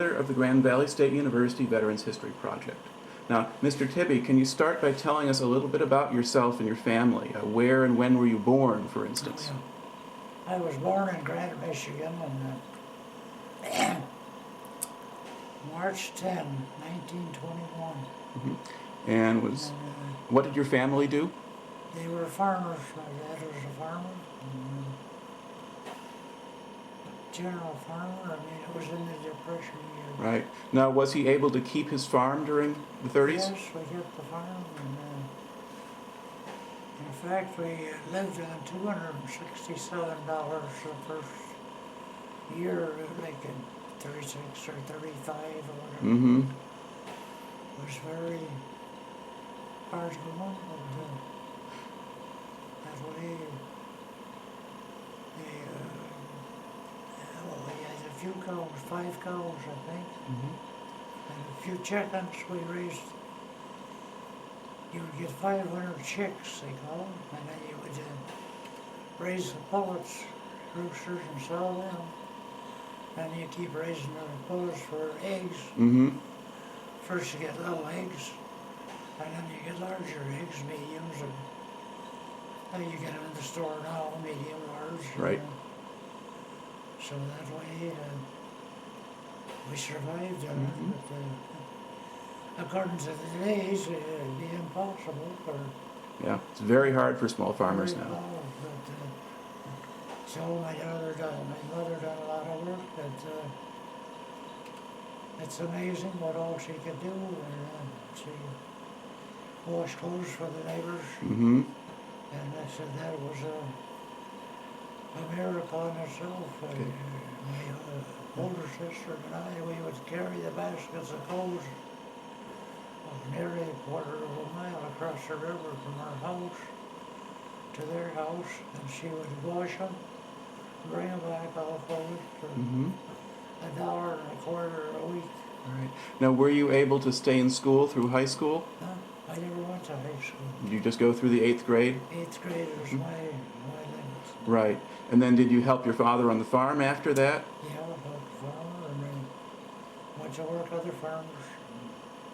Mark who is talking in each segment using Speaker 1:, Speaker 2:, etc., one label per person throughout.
Speaker 1: Of the Grand Valley State University Veterans History Project. Now, Mr. Tibbe, can you start by telling us a little bit about yourself and your family? Where and when were you born, for instance?
Speaker 2: Oh, yeah. I was born in Grant, Michigan on March 10, 1921.
Speaker 1: Mm-hmm. And what did your family do?
Speaker 2: They were farmers. My dad was a farmer. General farmer. I mean, it was in the Depression years.
Speaker 1: Right. Now, was he able to keep his farm during the 30s?
Speaker 2: Yes, we kept the farm. And, in fact, we lived on $267 the first year, like in 36 or 35 or whatever.
Speaker 1: Mm-hmm.
Speaker 2: It was very hard going, but that way we had a few cows, 5 cows, I think, and a few chickens we raised. You would get 500 chicks, they call them, and then you would raise the pullets, roosters, and sell them. And you keep raising the pullets for eggs.
Speaker 1: Mm-hmm.
Speaker 2: First you get little eggs, and then you get larger eggs, mediums, and you get them in the store now, medium, large.
Speaker 1: Right.
Speaker 2: So that way we survived on it. But according to the days, it would be impossible for...
Speaker 1: Yeah, it's very hard for small farmers now.
Speaker 2: But, so my mother done a lot of work, but it's amazing what all she could do. And she washed clothes for the neighbors.
Speaker 1: Mm-hmm.
Speaker 2: And I said that was a miracle in itself.
Speaker 1: Okay.
Speaker 2: My older sister and I, we would carry the baskets of clothes nearly a quarter of a mile across the river from our house to their house, and she would wash them, bring them back all folded for $1.25 a week.
Speaker 1: All right. Now, were you able to stay in school through high school?
Speaker 2: No, I never went to high school.
Speaker 1: Did you just go through the 8th grade?
Speaker 2: 8th grade was my limit.
Speaker 1: Right. And then did you help your father on the farm after that?
Speaker 2: Yeah, helped the farmer, and then went to work other farmers.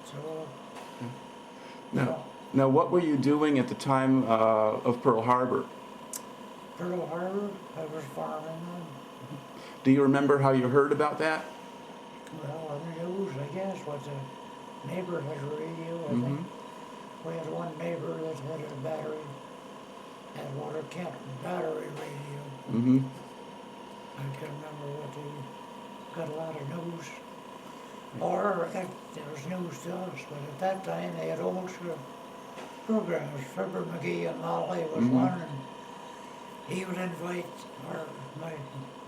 Speaker 2: So,
Speaker 1: Now, what were you doing at the time of Pearl Harbor?
Speaker 2: Pearl Harbor, I was farming then.
Speaker 1: Do you remember how you heard about that?
Speaker 2: Well, on the news, I guess, what the neighbor had a radio, I think. We had one neighbor that had a battery, had water Kent battery radio.
Speaker 1: Mm-hmm.
Speaker 2: I can remember what they got a lot of news. Or there was news to us, but at that time they had old programs. Fibber McGee and Molly was one, and he would invite my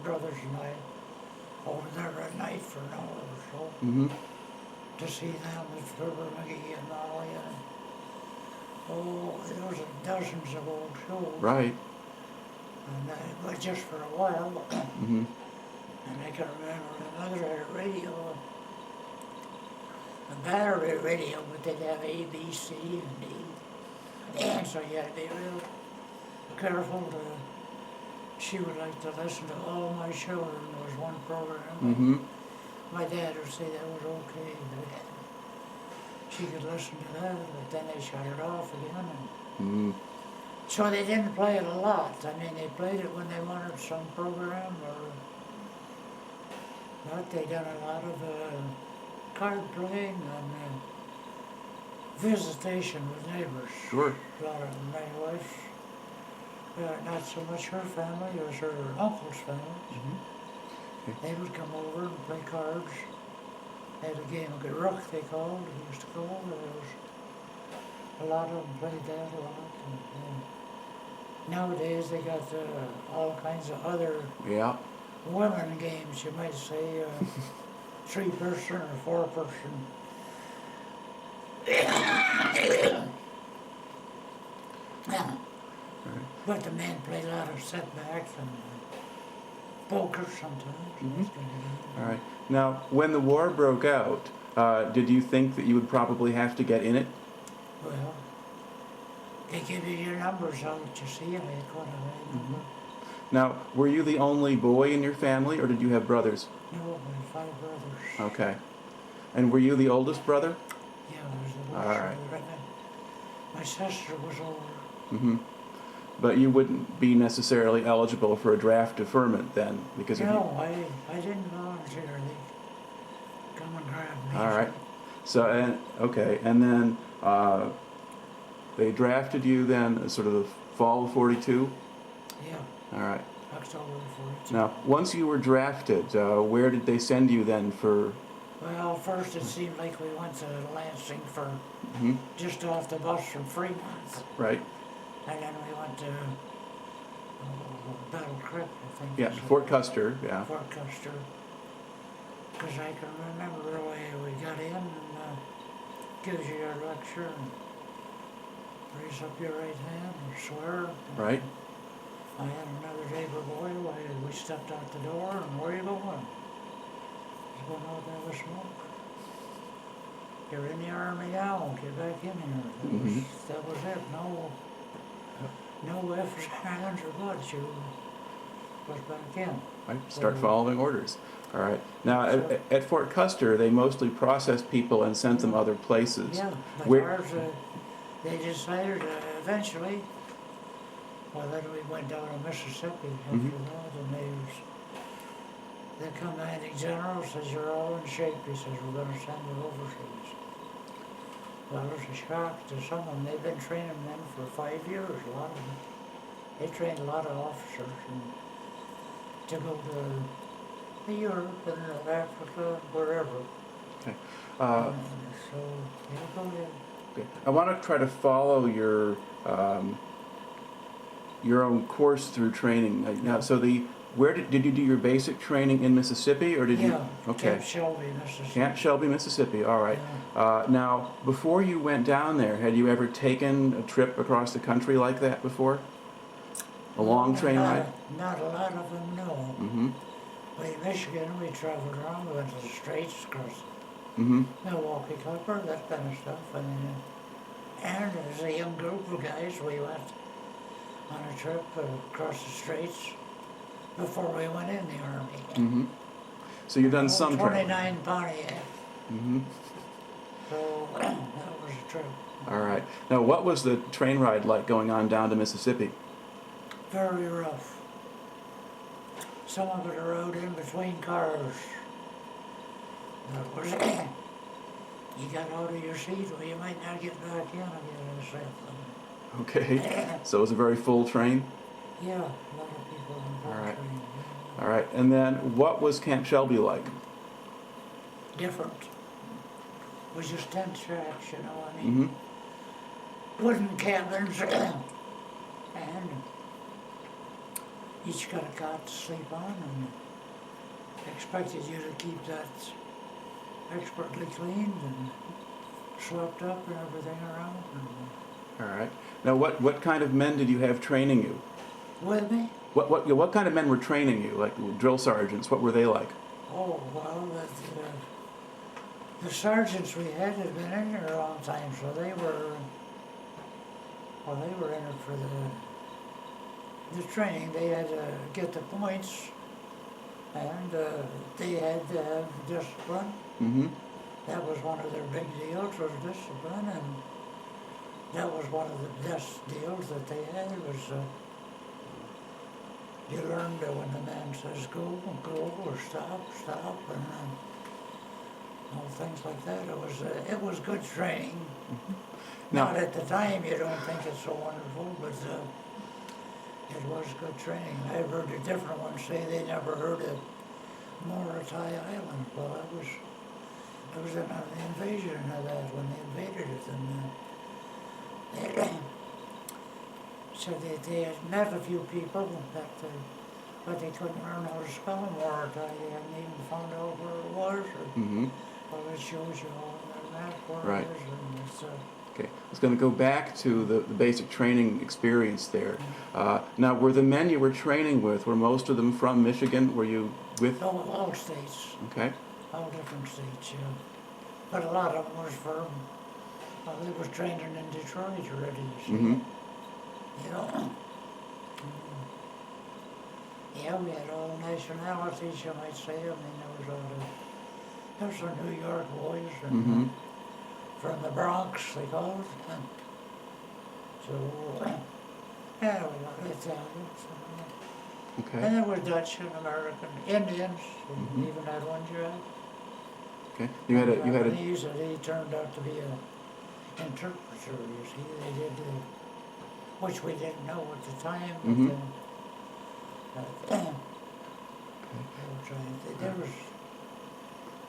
Speaker 2: brothers and I over there at night for an hour or so to see them with Fibber McGee and Molly. And, there was dozens of old shows.
Speaker 1: Right.
Speaker 2: And but just for a while. And I can remember another had a radio. A battery radio, but they'd have A, B, C, and D. And so you had to be real careful she would like to listen to all my children. There was one program. My dad would say that was okay. She could listen to that, but then they shut it off again. So they didn't play it a lot. I mean, they played it when they wanted some program, but they done a lot of card playing and visitation with neighbors.
Speaker 1: Sure.
Speaker 2: A lot of my wife, not so much her family, it was her uncle's family. They would come over and play cards. They had a game of rook, they used to call it. There was a lot of them played that a lot. And nowadays they got all kinds of other women games, you might say. 3-person or 4-person. But the men play a lot of setback and poker sometimes.
Speaker 1: All right. Now, when the war broke out, did you think that you would probably have to get in it?
Speaker 2: Well, they give you your numbers out, you see, and they got a number.
Speaker 1: Now, were you the only boy in your family, or did you have brothers?
Speaker 2: No, my 5 brothers.
Speaker 1: Okay. And were you the oldest brother?
Speaker 2: Yeah, I was the
Speaker 1: All
Speaker 2: oldest
Speaker 1: right.
Speaker 2: brother. My sister was older.
Speaker 1: Mm-hmm. But you wouldn't be necessarily eligible for a draft deferment then, because of you.
Speaker 2: No, I didn't volunteer. They come and grab me.
Speaker 1: All right. So, and okay, and then they drafted you then, sort of the fall of '42.
Speaker 2: Yeah,
Speaker 1: All right.
Speaker 2: October 42.
Speaker 1: Now, once you were drafted, where did they send you then for?
Speaker 2: Well, first it seemed like we went to Lansing for
Speaker 1: Hmm.
Speaker 2: just off the bus from Fremont.
Speaker 1: Right.
Speaker 2: And then we went to Battle Creek, I think.
Speaker 1: Yeah,
Speaker 2: is
Speaker 1: Fort
Speaker 2: it?
Speaker 1: Custer. Yeah.
Speaker 2: Fort Custer. Because I can remember really we got in and gives you your lecture and raise up your right hand and swear.
Speaker 1: Right.
Speaker 2: I had another neighbor boy, we stepped out the door and where you going? He's going out there with smoke. You're in the army now, get back in here. That was it, no ifs, ands, or buts, you was back in.
Speaker 1: Right. Start following orders. All right. Now, at Fort Custer, they mostly processed people and sent them other places.
Speaker 2: Yeah, but
Speaker 1: Where-
Speaker 2: ours, they decided eventually, well then we went down to Mississippi after
Speaker 1: Mhm.
Speaker 2: that, and the commanding general says, you're all in shape, he says, we're gonna send you overseas. Well, it was a shock to some of them, they've been training men for 5 years, a lot of them. They trained a lot of officers and to go to Europe and Africa, wherever.
Speaker 1: Okay.
Speaker 2: And so, yeah, go ahead.
Speaker 1: Okay. I want to try to follow your own course through training. Now, so where did you do your basic training in Mississippi, or did you?
Speaker 2: Yeah,
Speaker 1: Okay.
Speaker 2: Camp Shelby, Mississippi.
Speaker 1: Camp Shelby, Mississippi. All right.
Speaker 2: Yeah.
Speaker 1: Now, before you went down there, had you ever taken a trip across the country like that before? A long train ride?
Speaker 2: Not a lot of them, no.
Speaker 1: Mm-hmm.
Speaker 2: But in Michigan, we traveled around, we went to the Straits, across
Speaker 1: Mm-hmm.
Speaker 2: Milwaukee Copper, that kind of stuff. And as a young group of guys, we went on a trip across the Straits before we went in the Army.
Speaker 1: Mm-hmm. So you've done some travel.
Speaker 2: 29 Pontiac.
Speaker 1: Mm-hmm.
Speaker 2: So that was a trip.
Speaker 1: All right. Now, what was the train ride like going on down to Mississippi?
Speaker 2: Very rough. Some of it rode in between cars. That was you got out of your seat, well, you might not get back in again or something.
Speaker 1: Okay. So it was a very full train?
Speaker 2: Yeah, a lot of people on
Speaker 1: All
Speaker 2: that
Speaker 1: right.
Speaker 2: train. Yeah.
Speaker 1: All right. And then what was Camp Shelby like?
Speaker 2: Different. It was just tent shacks, you know, I
Speaker 1: Mm-hmm.
Speaker 2: mean, wooden cabins, and each got a cot to sleep on, and expected you to keep that expertly cleaned and swept up and everything around.
Speaker 1: All right. Now, what kind of men did you have training you?
Speaker 2: With me?
Speaker 1: What kind of men were training you? Like drill sergeants? What were they like?
Speaker 2: Oh, well, the sergeants we had been in there a long time, so they were in it for the training. They had to get the points, and they had to have discipline.
Speaker 1: Mm-hmm.
Speaker 2: That was one of their big deals, was discipline, and that was one of the best deals that they had, was you learned when the man says go, or stop, and all things like that. It was good training.
Speaker 1: Mm-hmm. Now,
Speaker 2: Not at the time, you don't think it's so wonderful, but it was good training. I've heard a different one say they never heard of Morotai Island. Well, I was in the invasion of that when they invaded it, and they said they had met a few people that, but they couldn't learn how to spell Morotai. They hadn't even found out where it was.
Speaker 1: mm-hmm.
Speaker 2: Well, it shows you all on that map where
Speaker 1: Right.
Speaker 2: it is, and it's.
Speaker 1: Okay. I was going to go back to the basic training experience there. Now, were the men you were training with, were most of them from Michigan? Were you with?
Speaker 2: All states.
Speaker 1: Okay.
Speaker 2: All different states, yeah. But a lot of them was from, well, they was training in Detroit already, you see.
Speaker 1: Mm-hmm.
Speaker 2: You know. Yeah, we had all nationalities, you might say. I mean, there was all Those are New York boys, and
Speaker 1: Mm-hmm.
Speaker 2: from the Bronx, they call it. And so, yeah, we got Italians.
Speaker 1: Okay.
Speaker 2: And there were Dutch and American, Indians, and
Speaker 1: Mhm.
Speaker 2: even had one Jap.
Speaker 1: Okay. You had a
Speaker 2: Japanese, and he turned out to be an interpreter, you see. They did, which we didn't know at the time, but
Speaker 1: Mhm.
Speaker 2: they were trying. There was,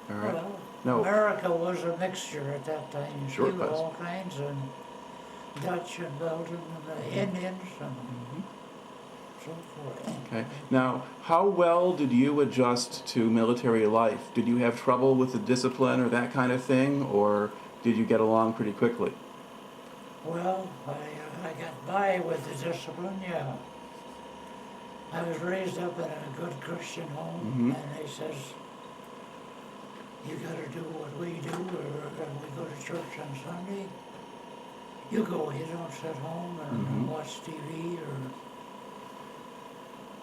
Speaker 1: All right.
Speaker 2: well,
Speaker 1: No.
Speaker 2: America was a mixture at that time, you
Speaker 1: Sure
Speaker 2: see,
Speaker 1: it
Speaker 2: with
Speaker 1: was.
Speaker 2: all kinds, and Dutch and Belgian and the Indians and
Speaker 1: Mhm.
Speaker 2: so forth.
Speaker 1: Okay. Now, how well did you adjust to military life? Did you have trouble with the discipline or that kind of thing, or did you get along pretty quickly?
Speaker 2: Well, I got by with the discipline, yeah. I was raised up in a good Christian home,
Speaker 1: Mhm.
Speaker 2: and they says, you gotta do what we do, or when we go to church on Sunday, you go, you don't sit home or
Speaker 1: Mhm.
Speaker 2: watch TV, or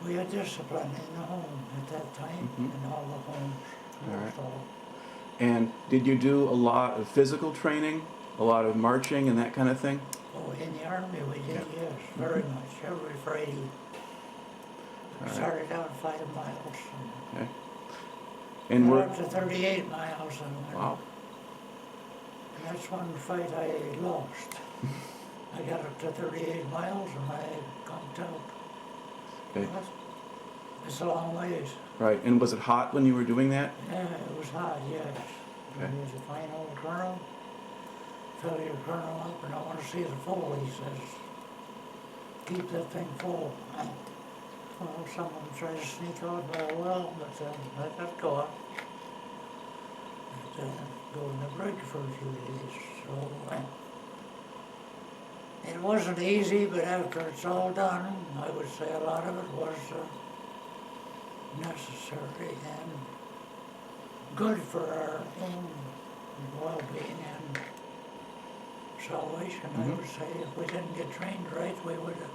Speaker 2: we had discipline in the home at that time,
Speaker 1: Mhm.
Speaker 2: in all the homes,
Speaker 1: All right.
Speaker 2: almost all.
Speaker 1: And did you do a lot of physical training, a lot of marching and that kind of thing?
Speaker 2: Oh, in the army we did,
Speaker 1: Yeah.
Speaker 2: yes, very much, every Friday.
Speaker 1: All right.
Speaker 2: Started out 5 miles,
Speaker 1: Okay.
Speaker 2: and
Speaker 1: And
Speaker 2: got
Speaker 1: we're
Speaker 2: up to 38 miles on one.
Speaker 1: wow.
Speaker 2: And that's one fight I lost. I got up to 38 miles and I conked out.
Speaker 1: Okay.
Speaker 2: But it's a long ways.
Speaker 1: Right. And was it hot when you were doing that?
Speaker 2: Yeah, it was hot, yes.
Speaker 1: Okay.
Speaker 2: He was a fine old colonel. Fill your colonel up and I want to see it full, he says. Keep that thing full. Well, someone tried to sneak out very well, but I got caught. And, go in the brig for a few days. So it wasn't easy, but after it's all done, I would say a lot of it was necessary and good for our own well-being and salvation. I
Speaker 1: Mhm.
Speaker 2: would say if we didn't get trained right, we would have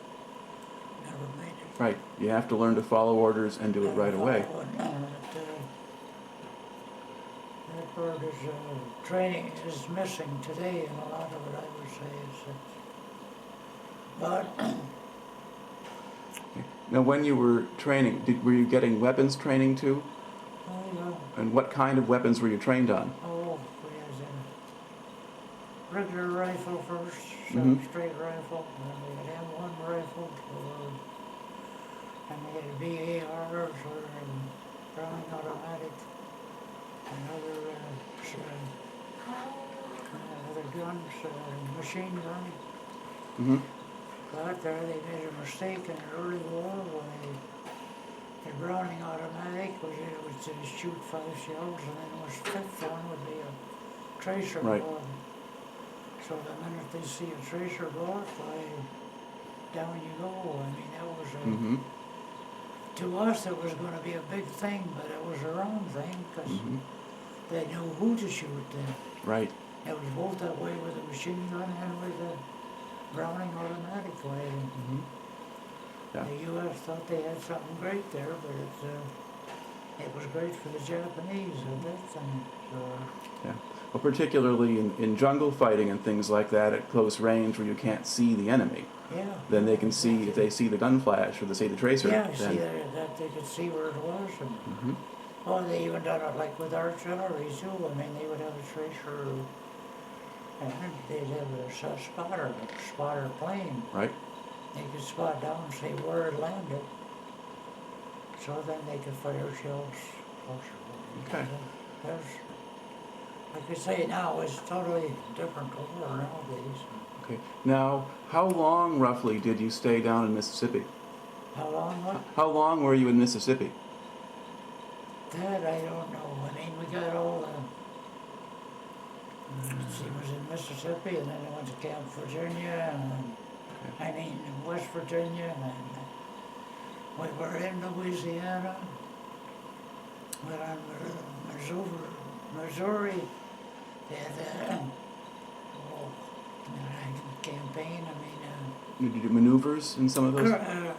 Speaker 2: never made it.
Speaker 1: Right. You have to learn to follow orders and do it right away.
Speaker 2: That part is training is missing today, and a lot of it, I would say, is. But
Speaker 1: Now, when you were training, were you getting weapons training too? And what kind of weapons were you trained on?
Speaker 2: we had a regular rifle first,
Speaker 1: Mhm.
Speaker 2: straight rifle, and then we had M1 rifle, and we had BARs or Browning automatic, and other guns, machine gun.
Speaker 1: Mm-hmm.
Speaker 2: But there they made a mistake in the early war when the Browning automatic was to shoot 5 shells, and then the 5th one would be a tracer
Speaker 1: Right.
Speaker 2: bullet. So the minute they see a tracer bullet, down you go. I mean, that was
Speaker 1: Mm-hmm.
Speaker 2: to us it was going to be a big thing, but it was the wrong thing because
Speaker 1: Mm-hmm.
Speaker 2: they knew who to shoot then.
Speaker 1: Right.
Speaker 2: It was both that way with the machine gun and with the Browning automatic way.
Speaker 1: Mm-hmm. Yeah.
Speaker 2: The U.S. thought they had something great there, but it was great for the Japanese at that time. So,
Speaker 1: Yeah. Well, particularly in jungle fighting and things like that at close range where you can't see the enemy.
Speaker 2: yeah.
Speaker 1: Then they can see, if they see the gun flash or they see the tracer.
Speaker 2: Yeah,
Speaker 1: then,
Speaker 2: see that they could see where it was. And,
Speaker 1: Mhm.
Speaker 2: well, they even done it like with artillery too. I mean, they would have a tracer, and they'd have a spotter plane.
Speaker 1: Right.
Speaker 2: They could spot down and see where it landed. So then they could fire shells closer.
Speaker 1: Okay.
Speaker 2: There's, like I say now, it's totally different war nowadays.
Speaker 1: Okay. Now, how long roughly did you stay down in Mississippi?
Speaker 2: How long what?
Speaker 1: How long were you in Mississippi?
Speaker 2: That I don't know. I mean, we got all the. He was in Mississippi, and then I went to Camp Virginia, and West Virginia, and we were in Louisiana. Went on Missouri. They had campaign.
Speaker 1: Did you do maneuvers in some of those?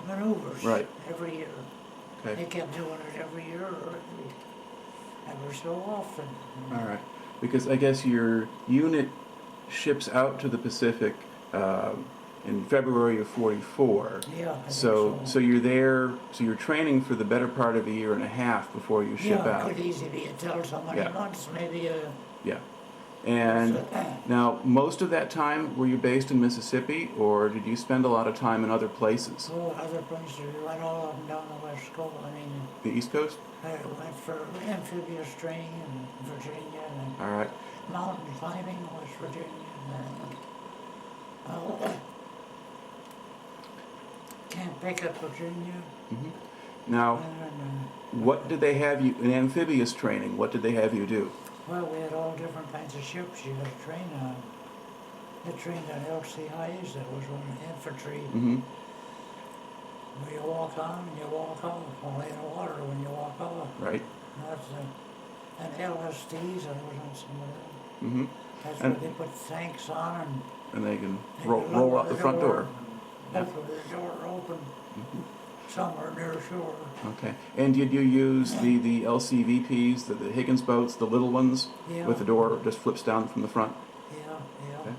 Speaker 2: Maneuvers.
Speaker 1: Right.
Speaker 2: Every year. They
Speaker 1: Okay.
Speaker 2: kept doing it every year, Ever so often.
Speaker 1: All right. Because I guess your unit ships out to the Pacific in February of '44.
Speaker 2: Yeah, I think
Speaker 1: So you're there. So you're training for the better part of a year and a half before you ship
Speaker 2: yeah,
Speaker 1: out.
Speaker 2: it could easily be until so many
Speaker 1: Yeah.
Speaker 2: months, maybe.
Speaker 1: Yeah. And now, most of that time, were you based in Mississippi, or did you spend a lot of time in other places?
Speaker 2: Oh, other places. We went all up and down the West Coast. I mean,
Speaker 1: The East Coast?
Speaker 2: I went for amphibious training in Virginia and
Speaker 1: All right.
Speaker 2: mountain climbing in West Virginia. And, Camp Pickett, Virginia.
Speaker 1: hmm Now,
Speaker 2: And,
Speaker 1: what did they have you in amphibious training? What did they have you do?
Speaker 2: well, we had all different kinds of ships you had to train on. They trained on LCIs, that was one infantry.
Speaker 1: Mm-hmm.
Speaker 2: Where you walk on and you walk off, only in the water when you walk off.
Speaker 1: Right.
Speaker 2: That's and LSTs, I was on some of them.
Speaker 1: Mm-hmm.
Speaker 2: That's
Speaker 1: And-
Speaker 2: where they put tanks on and
Speaker 1: And they can
Speaker 2: they
Speaker 1: roll,
Speaker 2: could
Speaker 1: roll
Speaker 2: lower
Speaker 1: out the front door. Yeah.
Speaker 2: Hopefully the door open somewhere near shore.
Speaker 1: Okay. And did you use the LCVPs, the Higgins boats, the little ones,
Speaker 2: Yeah.
Speaker 1: with the door just flips down from the front?
Speaker 2: Yeah,
Speaker 1: Okay.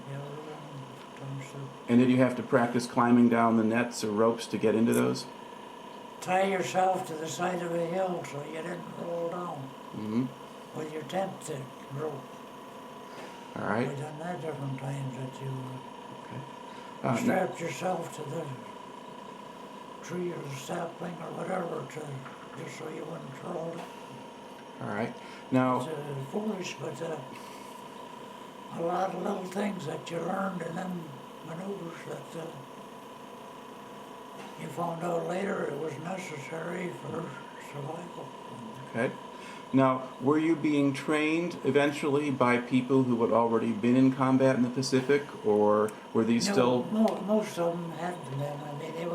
Speaker 2: so
Speaker 1: And did you have to practice climbing down the nets or ropes to get into those?
Speaker 2: tie yourself to the side of a hill so you didn't roll down
Speaker 1: Mm-hmm.
Speaker 2: with your tent rope.
Speaker 1: All right.
Speaker 2: We've done that different times that you
Speaker 1: Okay.
Speaker 2: strapped yourself to the tree or the sapling or whatever to just so you wouldn't roll down.
Speaker 1: All right. Now,
Speaker 2: It's foolish, but a lot of little things that you learned in them maneuvers that you found out later it was necessary for survival.
Speaker 1: okay. Now, were you being trained eventually by people who had already been in combat in the Pacific, or were these
Speaker 2: No,
Speaker 1: still?
Speaker 2: most of them hadn't been. I mean, they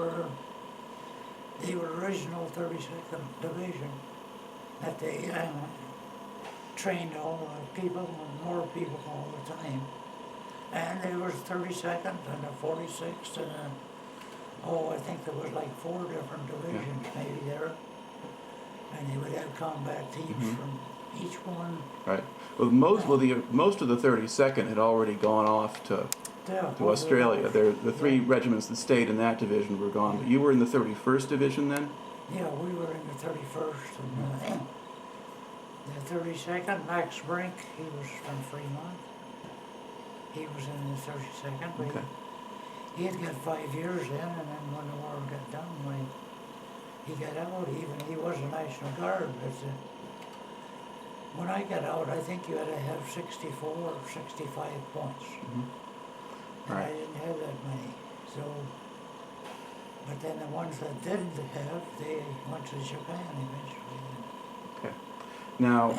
Speaker 2: were original 32nd Division that they trained all the people and more people all the time. And there was 32nd and a 46th and I think there was like 4 different divisions maybe there. And they would have combat teams from each one.
Speaker 1: Right. Well, most of the 32nd had already gone off to Australia. The 3 regiments that stayed in that division were gone. But you were in the 31st Division then?
Speaker 2: Yeah, we were in the 31st. And, the 32nd, Max Brink, he was from Fremont. He was in the 32nd. But
Speaker 1: Okay.
Speaker 2: he had got 5 years in, and then when the war got done, he got out. Even he was a National Guard. But when I got out, I think you had to have 64 or 65 points. And
Speaker 1: Right.
Speaker 2: I didn't have that many. So, but then the ones that didn't have, they went to Japan eventually.
Speaker 1: Okay. Now,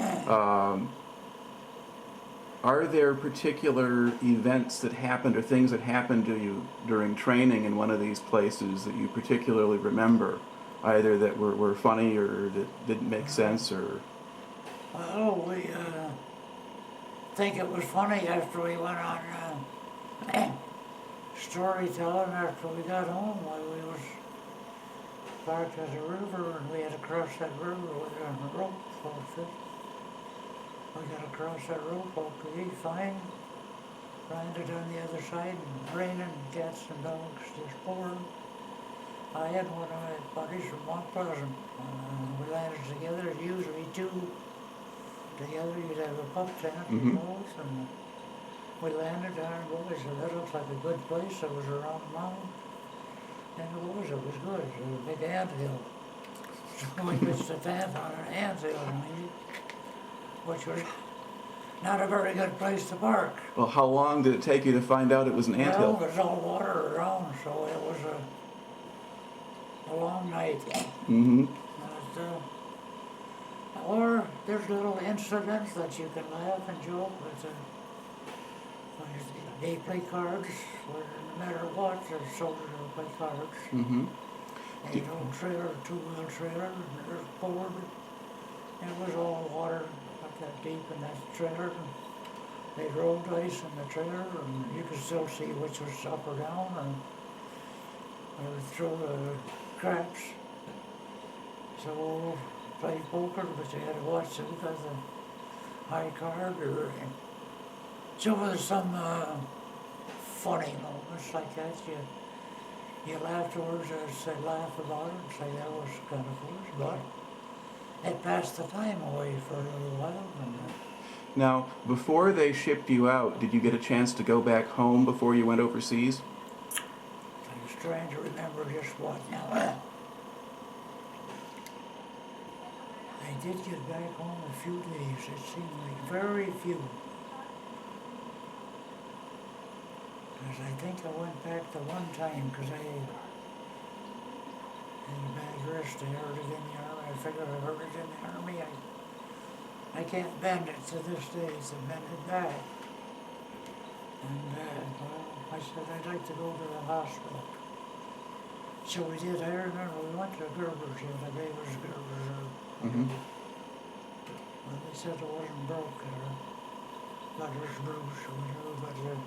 Speaker 1: are there particular events that happened or things that happened to you during training in one of these places that you particularly remember, either that were funny or that didn't make sense, or?
Speaker 2: Well, we think it was funny after we went on storytelling after we got home. We was parked at a river and we had to cross that river with a rope for it. We got to cross that rope, okay, fine. Landed on the other side and raining cats and dogs just pouring. I had one of my buddies from Mount Pleasant. We landed together, usually 2 together. You'd have a pup tent and both, and we landed there, and boys, it looked like a good place. It was around the mountain, and it was good. It was a big anthill. So we pitched a tent on an anthill, which was not a very good place to park.
Speaker 1: Well, how long did it take you to find out it was an anthill?
Speaker 2: Well, there's all water around, so it was a long night.
Speaker 1: Mm-hmm.
Speaker 2: Or there's little incidents that you can laugh and joke with. They play cards, where no matter what, the soldiers will play cards.
Speaker 1: Mm-hmm.
Speaker 2: They don't trailer, 2-wheel trailer, and there's a board. And it was all water, not that deep in that trailer. And they rolled dice in the trailer, and you could still see which was up or down, and or through the cracks. So play poker, but you had to watch it because of high card. So there's some funny moments like that. You afterwards say laugh about it and say that was kind of foolish, but it passed the time away for a little while.
Speaker 1: Now, before they shipped you out, did you get a chance to go back home before you went overseas?
Speaker 2: I was trying to remember just what now. I did get back home a few days. It seemed like very few. Because I think I went back to one time because I had a bad wrist. I heard it in the army. I figured I heard it in the army. I can't bend it to this day, so bend it back. And well, I said I'd like to go to the hospital. So we did. I remember we went to Gerber's. The gave us Gerber's.
Speaker 1: Mm-hmm.
Speaker 2: Well, they said it wasn't broke, but it was bruised or whatever.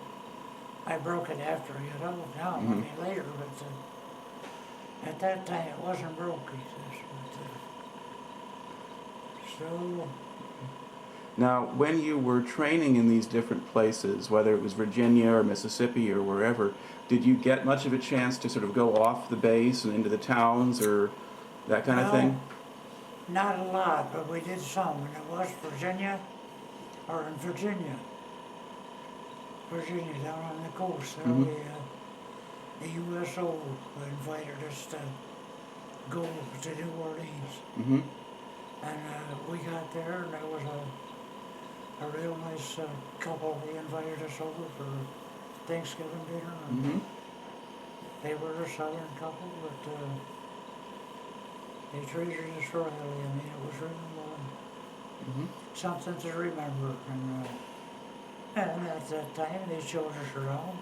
Speaker 2: But I broke it after I got out. Now, I mean later, but at that time it wasn't broke. He says, but so.
Speaker 1: Now, when you were training in these different places, whether it was Virginia or Mississippi or wherever, did you get much of a chance to sort of go off the base and into the towns or that kind of thing?
Speaker 2: Not a lot, but we did some. And it was Virginia, or in Virginia. Virginia, down on the coast. There the USO invited us to go to New Orleans.
Speaker 1: Mm-hmm.
Speaker 2: And we got there, and there was a real nice couple. They invited us over for Thanksgiving dinner. And they were a Southern couple, but they treated us royally. I mean, it was really something to remember. And at that time, they showed us around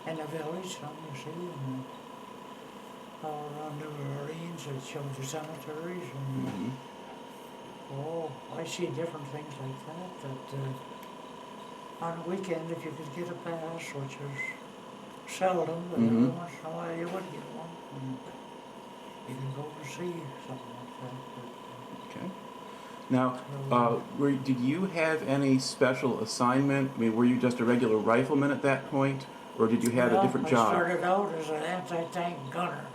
Speaker 2: in the village, you see, and all around New Orleans. It showed the cemeteries and. Oh, I see different things like that on a weekend, if you could get a pass, which is seldom, but every once in a while you would get one, and you can go to see something like that.
Speaker 1: Okay. Now, did you have any special assignment? I mean, were you just a regular rifleman at that point, or did you have a different job?
Speaker 2: I started out as an anti-tank gunner.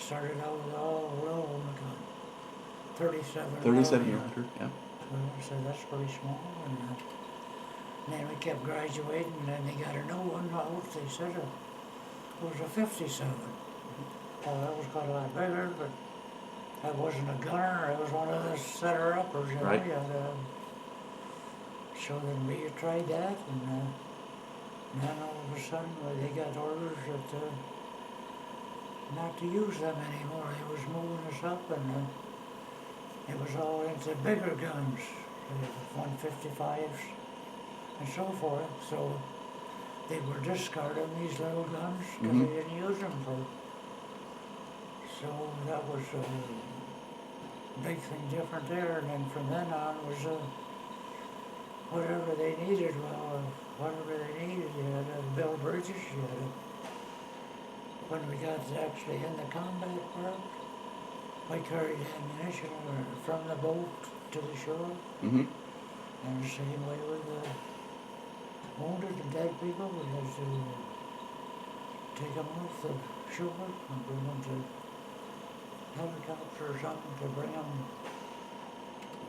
Speaker 2: Started out with all roll on the gun. 37
Speaker 1: millimeter, yeah.
Speaker 2: So that's pretty small. And then we kept graduating, and then they got a new one out. They said it was a 57. Well, that was quite a lot bigger, but I wasn't a gunner. I was one of the setter-uppers, you know.
Speaker 1: Right.
Speaker 2: So then we tried that, and then all of a sudden they got orders that not to use them anymore. They was moving us up, and it was all into bigger guns, 155s and so forth. So they were discarding these little guns because they didn't use them for. So that was a big thing different there. And then from then on was whatever they needed. Well, whatever they needed, you had to build bridges. You had to, when we got actually in the combat part. I carried ammunition from the boat to the shore, and the same way with the wounded and dead people. We had to take them off the shore and bring them to helicopter or something to bring them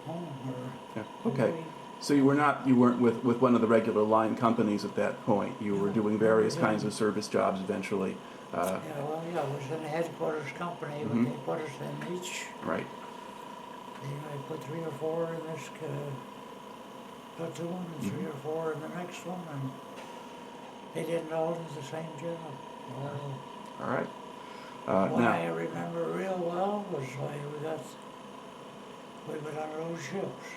Speaker 2: home.
Speaker 1: Okay. So you weren't with one of the regular line companies at that point. You were doing various kinds of service jobs eventually.
Speaker 2: I was in a headquarters company, but they put us in each.
Speaker 1: Right.
Speaker 2: They put 3 or 4 in this platoon and 3 or 4 in the next one, and they didn't all do the same job.
Speaker 1: All right.
Speaker 2: What I remember real well was we went on those ships,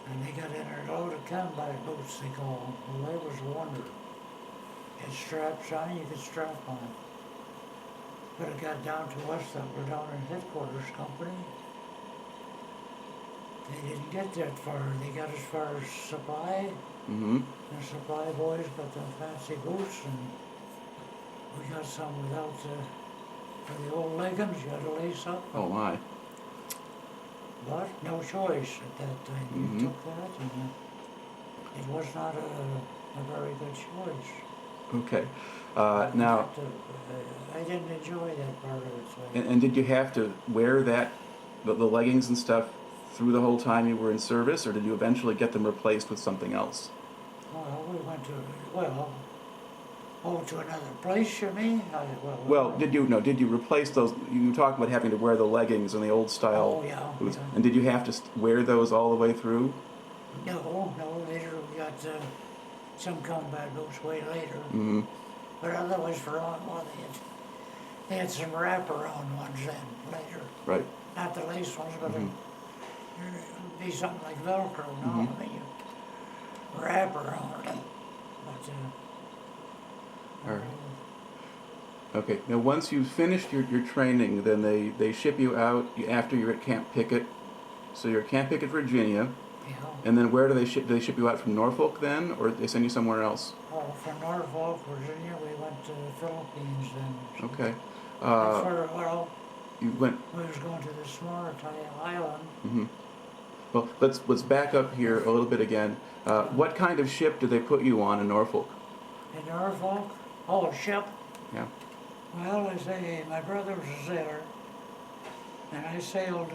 Speaker 2: and they got in a load of combat boats, they call them. Well, they was a wonder. Had straps on it, you could strap on it. But it got down to us that were down in headquarters company. They didn't get that far. They got as far as supply. The supply boys got the fancy boots, and we got some without the For the old leggings, you had to lace up.
Speaker 1: Oh my.
Speaker 2: But no choice at that time.
Speaker 1: Mhm.
Speaker 2: You took that, and it was not a very good choice.
Speaker 1: Okay.
Speaker 2: In
Speaker 1: Now,
Speaker 2: fact, I didn't enjoy that part of it. So
Speaker 1: and did you have to wear the leggings and stuff through the whole time you were in service, or did you eventually get them replaced with something else?
Speaker 2: well, we went to, to another place, you mean?
Speaker 1: Well, did you replace those? You talked about having to wear the leggings and the old style
Speaker 2: Oh, yeah,
Speaker 1: boots,
Speaker 2: yeah.
Speaker 1: and did you have to wear those all the way through?
Speaker 2: No, later we got some combat boots way later.
Speaker 1: Mm-hmm.
Speaker 2: But otherwise, they had some wraparound ones then, later.
Speaker 1: Right.
Speaker 2: Not the lace ones, but
Speaker 1: Mhm.
Speaker 2: it'd be something like Velcro now.
Speaker 1: Mhm.
Speaker 2: I mean, you wrap around it. But,
Speaker 1: All right. Okay. Now, once you've finished your training, then they ship you out after you're at Camp Pickett. So you're at Camp Pickett, Virginia,
Speaker 2: yeah.
Speaker 1: and then where do they ship? Do they ship you out from Norfolk then, or they send you somewhere else?
Speaker 2: Oh, from Norfolk, Virginia, we went to the Philippines then.
Speaker 1: Okay.
Speaker 2: That's where,
Speaker 1: You went.
Speaker 2: we was going to this Morotai island.
Speaker 1: Mm-hmm. Well, let's back up here a little bit again. What kind of ship did they put you on in Norfolk?
Speaker 2: In Norfolk? Oh, a ship?
Speaker 1: Yeah.
Speaker 2: Well, I say, my brother was a sailor, and I sailed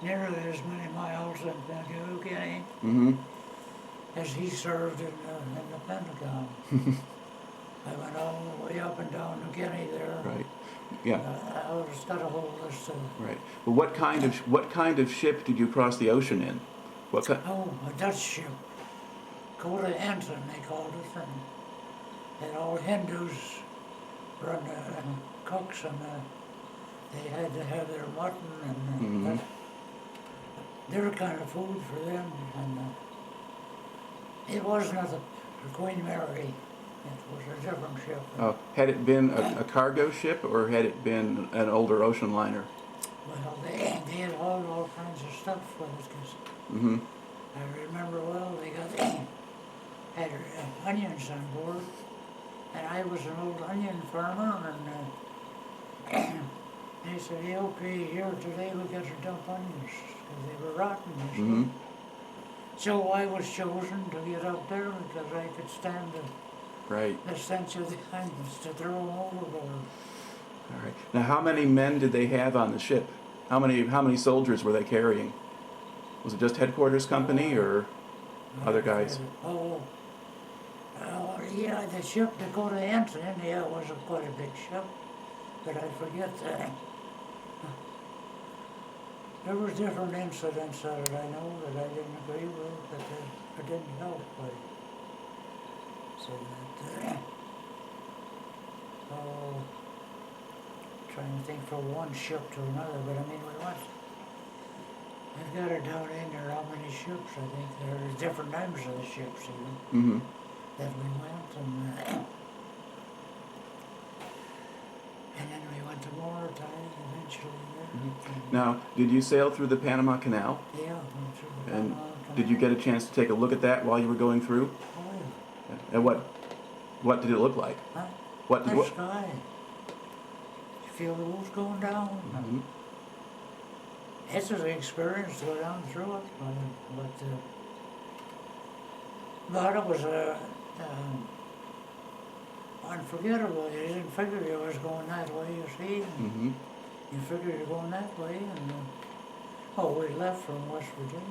Speaker 2: nearly as many miles in New Guinea
Speaker 1: Mm-hmm.
Speaker 2: as he served in the Pentagon. I went all the way up and down New Guinea there.
Speaker 1: Right. Yeah.
Speaker 2: I just got a whole list of,
Speaker 1: Right. Well, what kind of ship did you cross the ocean in? What kind?
Speaker 2: a Dutch ship. Kota Ensign, they called it, and all Hindus run cooks, and they had to have their mutton, and
Speaker 1: Mhm.
Speaker 2: their kind of food for them, and it wasn't the Queen Mary. It was a different ship.
Speaker 1: Had it been a cargo ship, or had it been an older ocean liner?
Speaker 2: Well, they had all kinds of stuff with it, 'cause
Speaker 1: Mm-hmm.
Speaker 2: I remember well, they had onions on board, and I was an old onion farmer, and they said, hey, okay, here today we got to dump onions, 'cause they were rotten, you see.
Speaker 1: Mm-hmm.
Speaker 2: So I was chosen to get up there because I could stand
Speaker 1: Right.
Speaker 2: the stench of the onions to throw them overboard.
Speaker 1: All right. Now, how many men did they have on the ship? How many soldiers were they carrying? Was it just headquarters company or other guys?
Speaker 2: Yeah, the ship, the Kota Ensign, yeah, was quite a big ship, but I forget there was different incidents that I know that I didn't agree with, but it didn't help. But so that, trying to think from one ship to another, but I mean, I've got it down in there how many ships. I think there's different names of the ships even
Speaker 1: Mm-hmm.
Speaker 2: that we went, and then we went to Morotai eventually.
Speaker 1: Mm-hmm. Now, did you sail through the Panama Canal?
Speaker 2: Yeah, went through the
Speaker 1: And
Speaker 2: Panama
Speaker 1: did you
Speaker 2: Canal.
Speaker 1: get a chance to take a look at that while you were going through?
Speaker 2: Oh, yeah.
Speaker 1: And what did it look like?
Speaker 2: Huh?
Speaker 1: What did
Speaker 2: The
Speaker 1: what?
Speaker 2: sky. You feel the wheels going down.
Speaker 1: Mhm.
Speaker 2: It's an experience to go down through it, but it was unforgettable. You didn't figure you was going that way, you see.
Speaker 1: Mm-hmm.
Speaker 2: You figure you're going that way, and we left from West Virginia.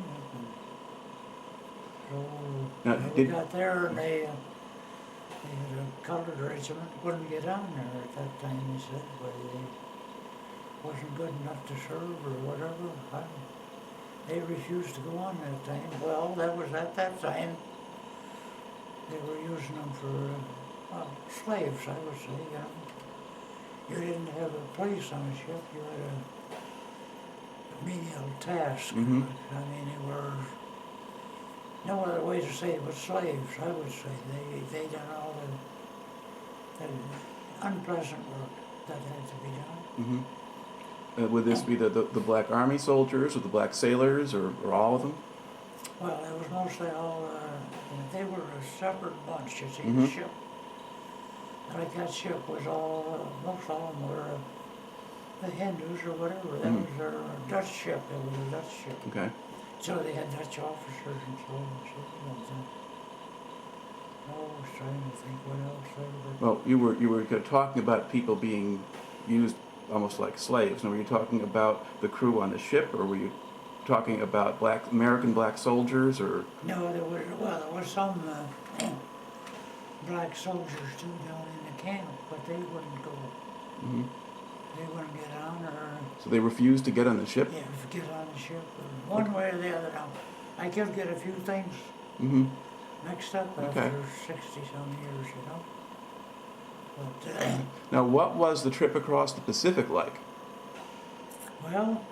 Speaker 1: Now,
Speaker 2: So we
Speaker 1: did-
Speaker 2: got there, and they had a colored regiment wouldn't get on there at that time. They said, but they wasn't good enough to serve or whatever. They refused to go on that time. Well, that was at that time. They were using them for slaves, I would say. You didn't have a place on a ship. You had a menial task.
Speaker 1: Mhm.
Speaker 2: I mean, they were no other way to say it but slaves. I would say they done all the unpleasant work that had to be done.
Speaker 1: Mm-hmm. Would this be the Black Army soldiers or the Black sailors or all of them?
Speaker 2: Well, it was mostly all, they were a separate bunch, you see,
Speaker 1: Mhm.
Speaker 2: the ship. Like that ship was all, most of them were the Hindus or whatever. That was their Dutch ship. It was a Dutch ship.
Speaker 1: Okay.
Speaker 2: So they had Dutch officers and so on and so forth. I was trying to think what else there was.
Speaker 1: Well, you were talking about people being used almost like slaves. Now, were you talking about the crew on the ship, or were you talking about American black soldiers, or?
Speaker 2: No, there was some black soldiers too down in the camp, but they wouldn't go.
Speaker 1: Mm-hmm.
Speaker 2: They wouldn't get on or.
Speaker 1: So they refused to get on the ship?
Speaker 2: Yeah, get on the ship or one way or the other. Now, I could get a few things
Speaker 1: Mm-hmm.
Speaker 2: mixed up after 60-some years, you know. But,
Speaker 1: Now, what was the trip across the Pacific like?
Speaker 2: well,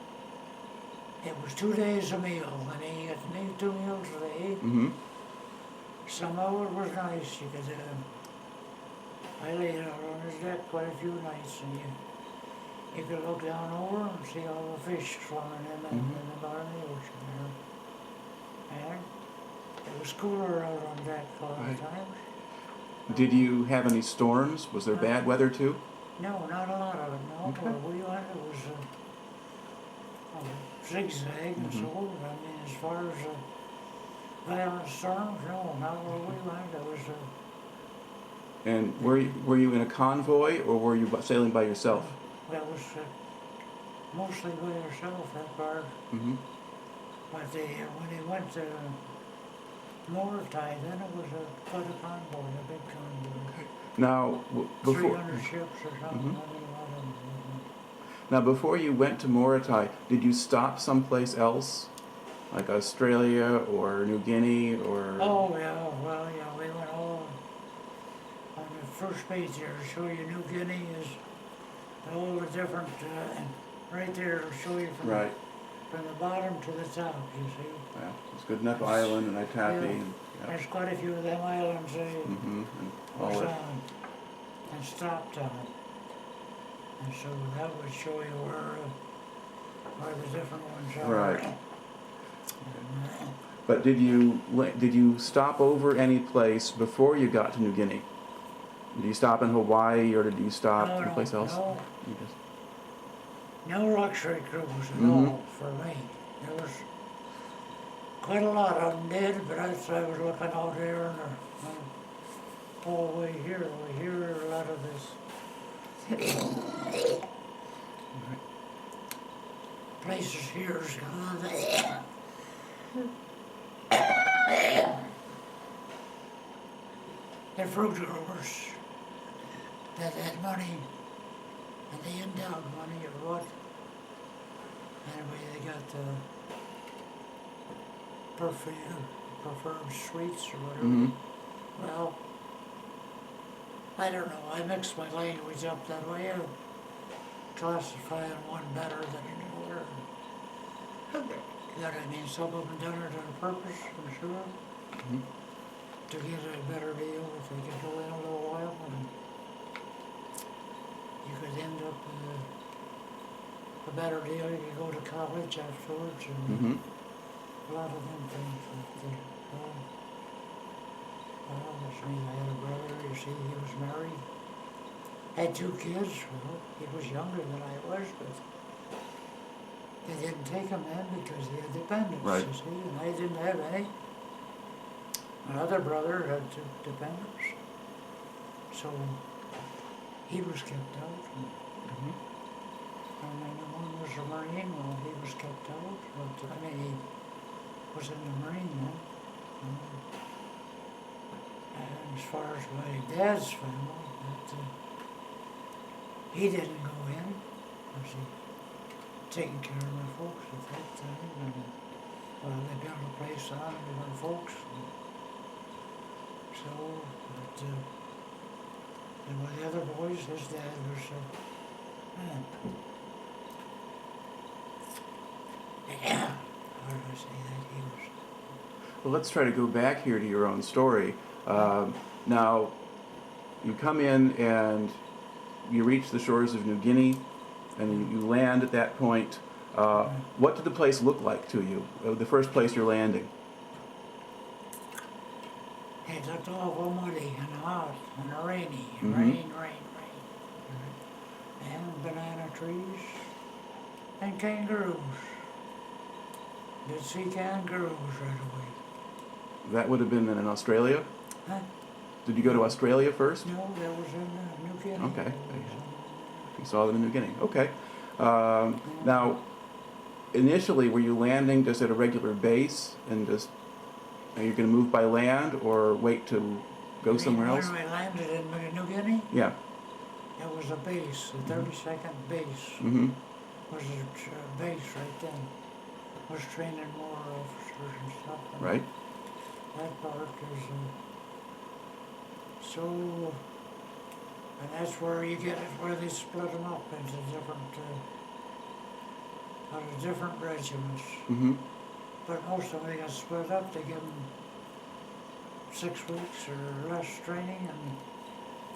Speaker 2: it was 2 days a meal, and he got 2 meals a day.
Speaker 1: Mm-hmm.
Speaker 2: Some of it was nice. You could, I laid out on his deck quite a few nights, and you could look down over and see all the fish swimming in the bottom of the ocean there. And it was cooler out on deck a lot of times.
Speaker 1: Did you have any storms? Was there bad weather too?
Speaker 2: No, not a lot of it, no.
Speaker 1: Okay.
Speaker 2: Where we went, it was zigzag and so on. I mean, as far as violent storms, no, not where we went. It was
Speaker 1: And were you in a convoy, or were you sailing by yourself?
Speaker 2: that was mostly by yourself, that part.
Speaker 1: Mm-hmm.
Speaker 2: But when they went to Morotai, then it was quite a convoy, a big convoy.
Speaker 1: Now, before
Speaker 2: 300 ships or something. I mean,
Speaker 1: now before you went to Morotai, did you stop someplace else, like Australia or New Guinea or?
Speaker 2: oh yeah, well yeah, we went all on the first page there to show you New Guinea is all the different. Right there to show you from the bottom to the top. You see.
Speaker 1: Yeah, it's Goodenough Island and Itapi.
Speaker 2: Yeah.
Speaker 1: And,
Speaker 2: There's quite a few of them islands
Speaker 1: and all
Speaker 2: was
Speaker 1: that.
Speaker 2: on and stopped on. And so that would show you where the different ones are.
Speaker 1: Right.
Speaker 2: And,
Speaker 1: But did you stop over any place before you got to New Guinea? Did you stop in Hawaii, or did you stop someplace else?
Speaker 2: No,
Speaker 1: You just-
Speaker 2: no luxury cruise at all for me. There was quite a lot of them did, but I was looking out there and all the way here, a lot of this. Places here is they're fruit growers that had money, and they endowed money or what. Anyway, they got preferred sweets or whatever.
Speaker 1: Mhm.
Speaker 2: Well, I don't know. I mix my language up that way. I classify one better than another. You know what I mean? Some of them done it on purpose, I'm sure, to get a better deal if they could go in a little while, and you could end up with a better deal. You could go to college afterwards, and a lot of them things like that. Well, that's me. I had a brother, you see, he was married. Had 2 kids. Well, he was younger than I was, but they didn't take him then because he had dependents, you see, and I didn't have any. My other brother had 2 dependents. So he was kept out. And then one was a Marine, well, he was kept out, but I mean, he was in the Marine then. And as far as my dad's family, he didn't go in, was he taking care of my folks at that time, and well, they built a place on it with my folks, and so, but, and with the other boys, his dad was, how do I say that, he was.
Speaker 1: Well, let's try to go back here to your own story. Now, you come in and you reach the shores of New Guinea, and you land at that point. What did the place look like to you, the first place you're landing?
Speaker 2: It looked awful muddy and hot and rainy, rain. and banana trees, and kangaroos. Did see kangaroos right away.
Speaker 1: That would have been in Australia?
Speaker 2: Huh?
Speaker 1: Did you go to Australia first?
Speaker 2: No, that was in New Guinea.
Speaker 1: Okay.
Speaker 2: That was
Speaker 1: You saw them in New Guinea. Okay. Now, initially, were you landing just at a regular base and just, are you going to move by land or wait to go somewhere else?
Speaker 2: When we landed in New Guinea,
Speaker 1: Yeah.
Speaker 2: it was a base, the 32nd base
Speaker 1: Mm-hmm.
Speaker 2: was a base right then. Was training more officers and stuff. And
Speaker 1: Right.
Speaker 2: that part is so, and that's where you get it, where they split them up into different, out of different regiments.
Speaker 1: Mm-hmm.
Speaker 2: But most of them they got split up, they give them 6 weeks or less training, and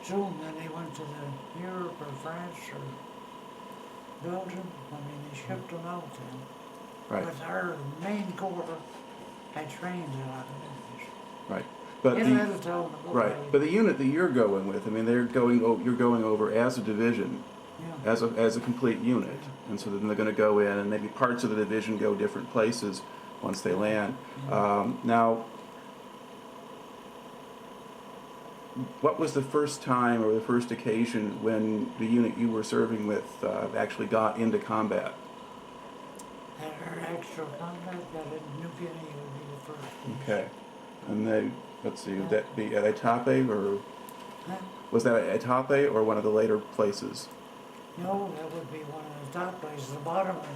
Speaker 2: soon then they went to the Europe or France or Belgium. I mean, they shipped them out then.
Speaker 1: Right.
Speaker 2: But our main corps had trained a lot of them.
Speaker 1: Right. But
Speaker 2: You had to tell them to go
Speaker 1: right.
Speaker 2: by.
Speaker 1: But the unit that you're going with, I mean, you're going over as a division,
Speaker 2: Yeah.
Speaker 1: as a complete unit, and so then they're going to go in, and maybe parts of the division go different places once they land. Now, what was the first time or the first occasion when the unit you were serving with actually got into combat?
Speaker 2: And our actual combat that in New Guinea would be the first one.
Speaker 1: Okay. And they, let's see, would that be at Etape, or
Speaker 2: Huh?
Speaker 1: was that at Etape or one of the later places?
Speaker 2: No, that would be one of the top places, the bottom of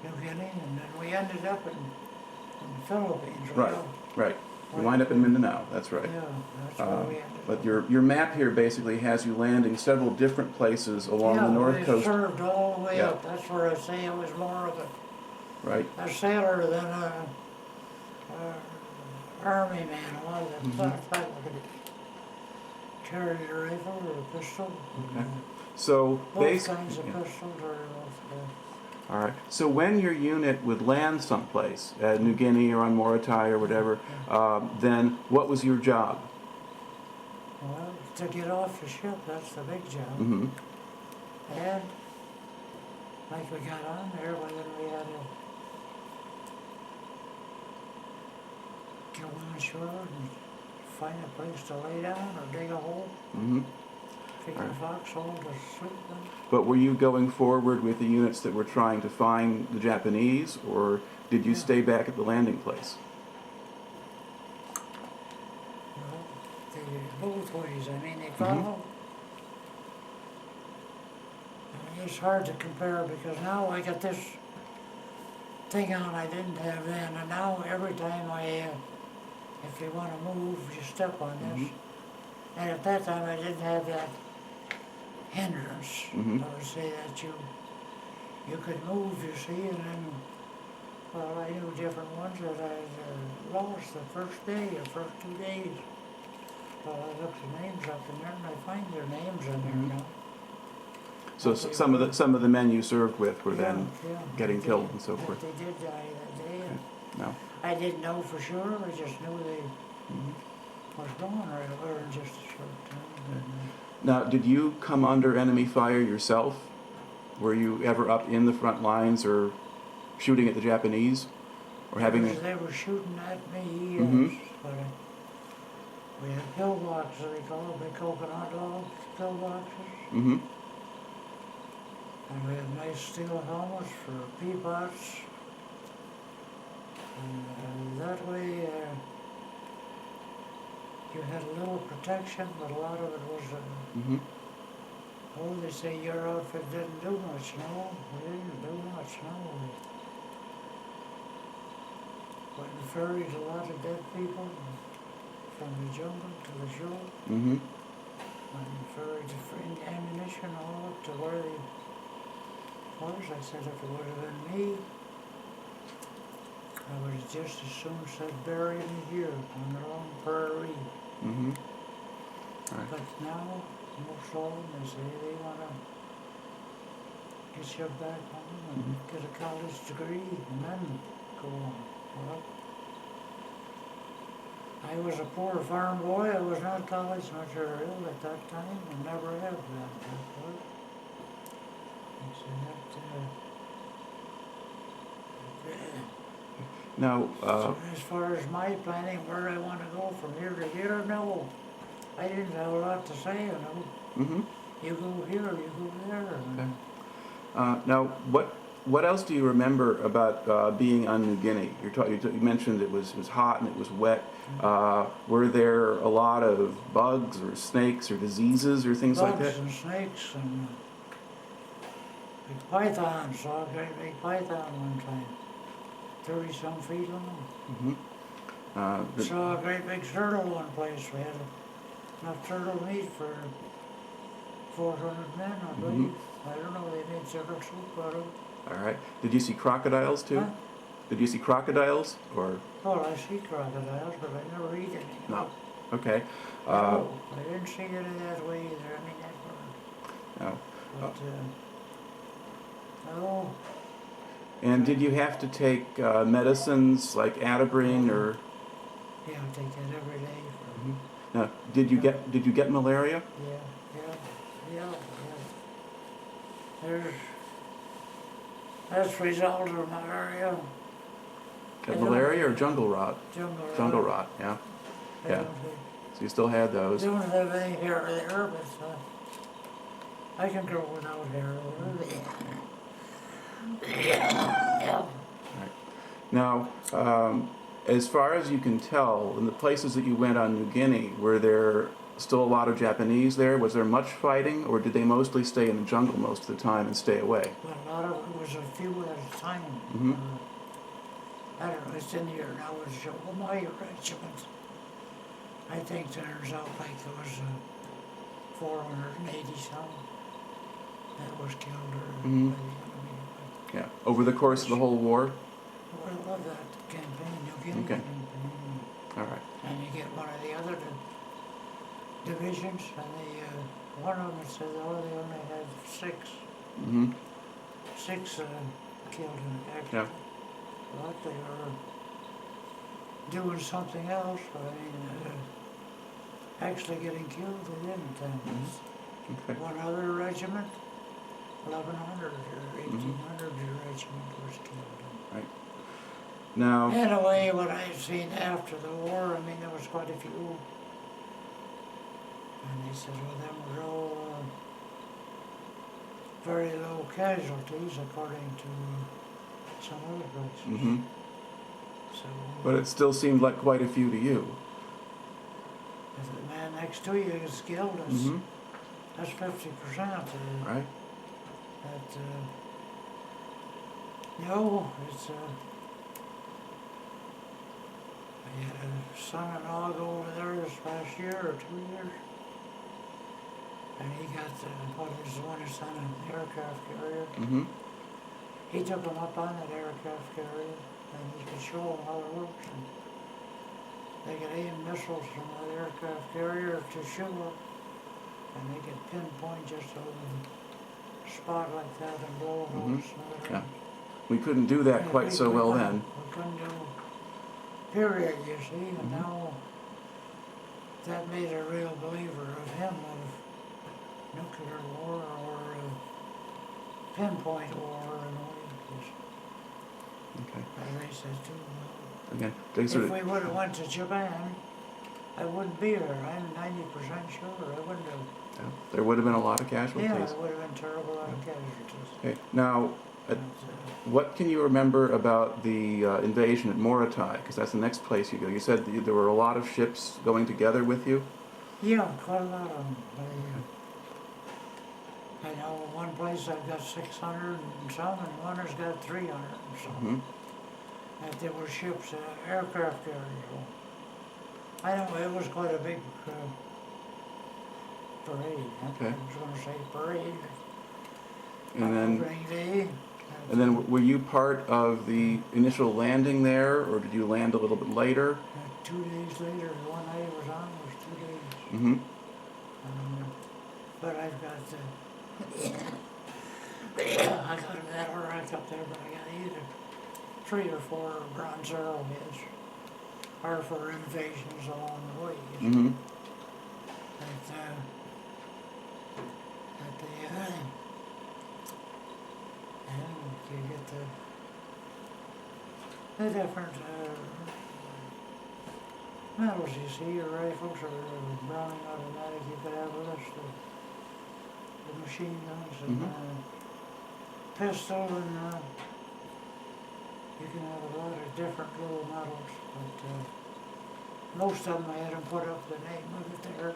Speaker 2: New Guinea, and then we ended up in the Philippines.
Speaker 1: Right, right. You wind up in Mindanao, that's right.
Speaker 2: Yeah, that's where we ended
Speaker 1: But
Speaker 2: up.
Speaker 1: your map here basically has you landing several different places along the north
Speaker 2: we
Speaker 1: coast.
Speaker 2: served all the way
Speaker 1: Yeah.
Speaker 2: up. That's where I say I was more of
Speaker 1: Right.
Speaker 2: a sailor than a army man. A lot of
Speaker 1: Mm-hmm.
Speaker 2: that stuff, I could carry a rifle or a pistol.
Speaker 1: Okay. So
Speaker 2: Both kinds of
Speaker 1: yeah.
Speaker 2: pistols are
Speaker 1: All right. So when your unit would land someplace, at New Guinea or on Morotai or whatever, then what was your job?
Speaker 2: well, to get off the ship, that's the big job.
Speaker 1: Mm-hmm.
Speaker 2: And like we got on there, well, then we had to go on shore and find a place to lay down or dig a hole,
Speaker 1: Mm-hmm.
Speaker 2: figure
Speaker 1: Alright.
Speaker 2: a foxhole to sleep in.
Speaker 1: But were you going forward with the units that were trying to find the Japanese, or did you
Speaker 2: Yeah.
Speaker 1: stay back at the landing place?
Speaker 2: Well, both ways. I mean, they follow. I mean, it's hard to compare because now I got this thing on I didn't have then, and now every time if you want to move, you step on this. And at that time, I didn't have that hindrance.
Speaker 1: Mhm.
Speaker 2: I would say that you could move, you see, and then, well, I knew different ones that I lost the first day or first 2 days. Well, I looked the names up in there, and I find their names in there now.
Speaker 1: So
Speaker 2: Okay,
Speaker 1: some of the men you served with were then
Speaker 2: Yeah,
Speaker 1: getting
Speaker 2: they
Speaker 1: killed
Speaker 2: did-
Speaker 1: and so
Speaker 2: that
Speaker 1: forth.
Speaker 2: They did die that day. And
Speaker 1: No.
Speaker 2: I didn't know for sure, I just knew they
Speaker 1: Mhm.
Speaker 2: was gone right away in just a short time.
Speaker 1: Now, did you come under enemy fire yourself? Were you ever up in the front lines or shooting at the Japanese, or having?
Speaker 2: They were shooting at me,
Speaker 1: Mhm.
Speaker 2: yes, but we had pillboxes, they call them, big coconut log pillboxes.
Speaker 1: Mm-hmm.
Speaker 2: And we had nice steel helmets for peapots. And that way, you had a little protection, but a lot of it was,
Speaker 1: Mm-hmm.
Speaker 2: oh, they say your outfit didn't do much. No, we didn't do much, no. We went and ferried a lot of dead people from the jungle to the shore.
Speaker 1: Mm-hmm.
Speaker 2: Went and ferried the ammunition all up to where they was. I said if it would have been me, I would have just as soon said bury me here on their own prairie.
Speaker 1: Mm-hmm. Right.
Speaker 2: But now, most of them, they say they want to get you back home and get a college degree and then go on. Well, I was a poor farm boy. I was not college material at that time and never have been.
Speaker 1: Now,
Speaker 2: So as far as my planning, where I want to go from here to here, no. I didn't have a lot to say, you know.
Speaker 1: mm-hmm.
Speaker 2: You go here, you go there.
Speaker 1: Okay. Now, what else do you remember about being on New Guinea? You mentioned it was hot and it was wet. Were there a lot of bugs or snakes or diseases or things like that?
Speaker 2: Bugs and snakes and big pythons. Saw a great big python one time, 30-some feet long.
Speaker 1: Mm-hmm.
Speaker 2: Saw a great big turtle one place. We had enough turtle meat for 400 men, I believe. I don't know, they made turtle soup out of it.
Speaker 1: All right. Did you see crocodiles too?
Speaker 2: Huh?
Speaker 1: Did you see crocodiles or?
Speaker 2: Well, I see crocodiles, but I never eat any.
Speaker 1: No. Okay.
Speaker 2: No, I didn't see any that way either. I mean, that
Speaker 1: No.
Speaker 2: but, no.
Speaker 1: And did you have to take medicines like Atabrine or?
Speaker 2: Yeah, I take that every day.
Speaker 1: Now, did you get malaria?
Speaker 2: Yeah. That's a result of malaria.
Speaker 1: Got malaria or jungle rot?
Speaker 2: Jungle
Speaker 1: rot. Yeah.
Speaker 2: I
Speaker 1: Yeah.
Speaker 2: don't
Speaker 1: So you still had those.
Speaker 2: don't have any hair there, but I can grow without hair.
Speaker 1: Right. Now, as far as you can tell, in the places that you went on New Guinea, were there still a lot of Japanese there? Was there much fighting, or did they mostly stay in the jungle most of the time and stay away?
Speaker 2: But a lot of it was a few at a time.
Speaker 1: Mhm.
Speaker 2: I don't know, it's in here now, it's my regiment. I think turns out like there was 480 some that was killed or
Speaker 1: Mhm.
Speaker 2: by the enemy.
Speaker 1: Yeah. Over the course of the whole war?
Speaker 2: But I love that campaign, New Guinea
Speaker 1: Okay.
Speaker 2: campaign.
Speaker 1: All right.
Speaker 2: And you get one of the other divisions, and one of them said, oh, they only had six
Speaker 1: Mm-hmm.
Speaker 2: killed in the action.
Speaker 1: Yeah.
Speaker 2: But they were doing something else. I mean, actually getting killed, they didn't.
Speaker 1: Okay.
Speaker 2: One other regiment, 1100 or 1800 regiment was killed.
Speaker 1: Right. Now.
Speaker 2: Anyway, what I've seen after the war, I mean, there was quite a few. And they said, well, them were all very low casualties, according to some other places.
Speaker 1: Mm-hmm.
Speaker 2: So,
Speaker 1: But it still seemed like quite a few to you.
Speaker 2: if the man next to you is killed,
Speaker 1: Mm-hmm.
Speaker 2: that's 50%.
Speaker 1: Right.
Speaker 2: That, no, it's, I had a son-in-law go over there this past year or 2 years, and he got, what is one his son, an aircraft carrier.
Speaker 1: Mm-hmm.
Speaker 2: He took him up on that aircraft carrier, and he could show him how it works. And they could aim missiles from that aircraft carrier to shoot up, and they could pinpoint just over the spot like that and blow it all to smithereens.
Speaker 1: Yeah. We couldn't do that quite so well then.
Speaker 2: We couldn't do, period, you see, and now that made a real believer of him, of nuclear war or pinpoint war in a way.
Speaker 1: Okay.
Speaker 2: As they said too.
Speaker 1: Again, they sort
Speaker 2: If
Speaker 1: of.
Speaker 2: we would have went to Japan, I wouldn't be here. I'm 90% sure I wouldn't have.
Speaker 1: Yeah, there would have been a lot of casualties.
Speaker 2: Yeah, it would have been terrible lot of casualties.
Speaker 1: Okay. Now,
Speaker 2: But,
Speaker 1: what can you remember about the invasion at Morotai? Because that's the next place you go. You said that there were a lot of ships going together with you.
Speaker 2: yeah, quite a lot of them. I know one place I've got 600 and some, and one has got 300 and some.
Speaker 1: Mm-hmm.
Speaker 2: That there were ships, aircraft carriers. I know it was quite a big parade.
Speaker 1: Okay.
Speaker 2: I was going to say parade.
Speaker 1: And then,
Speaker 2: Opening day.
Speaker 1: and then, were you part of the initial landing there, or did you land a little bit later?
Speaker 2: 2 days later, the one I was on was 2 days.
Speaker 1: Mm-hmm.
Speaker 2: But I've got I got a medal rack up there, but I got either 3 or 4 bronze arrowheads, or for invasions along the way.
Speaker 1: Mm-hmm.
Speaker 2: you get the different medals, you see, your rifles or Browning automatic, you could have a list of the machine guns and pistol, and you can have a lot of different little medals, but most of them I had them put up the name of it there.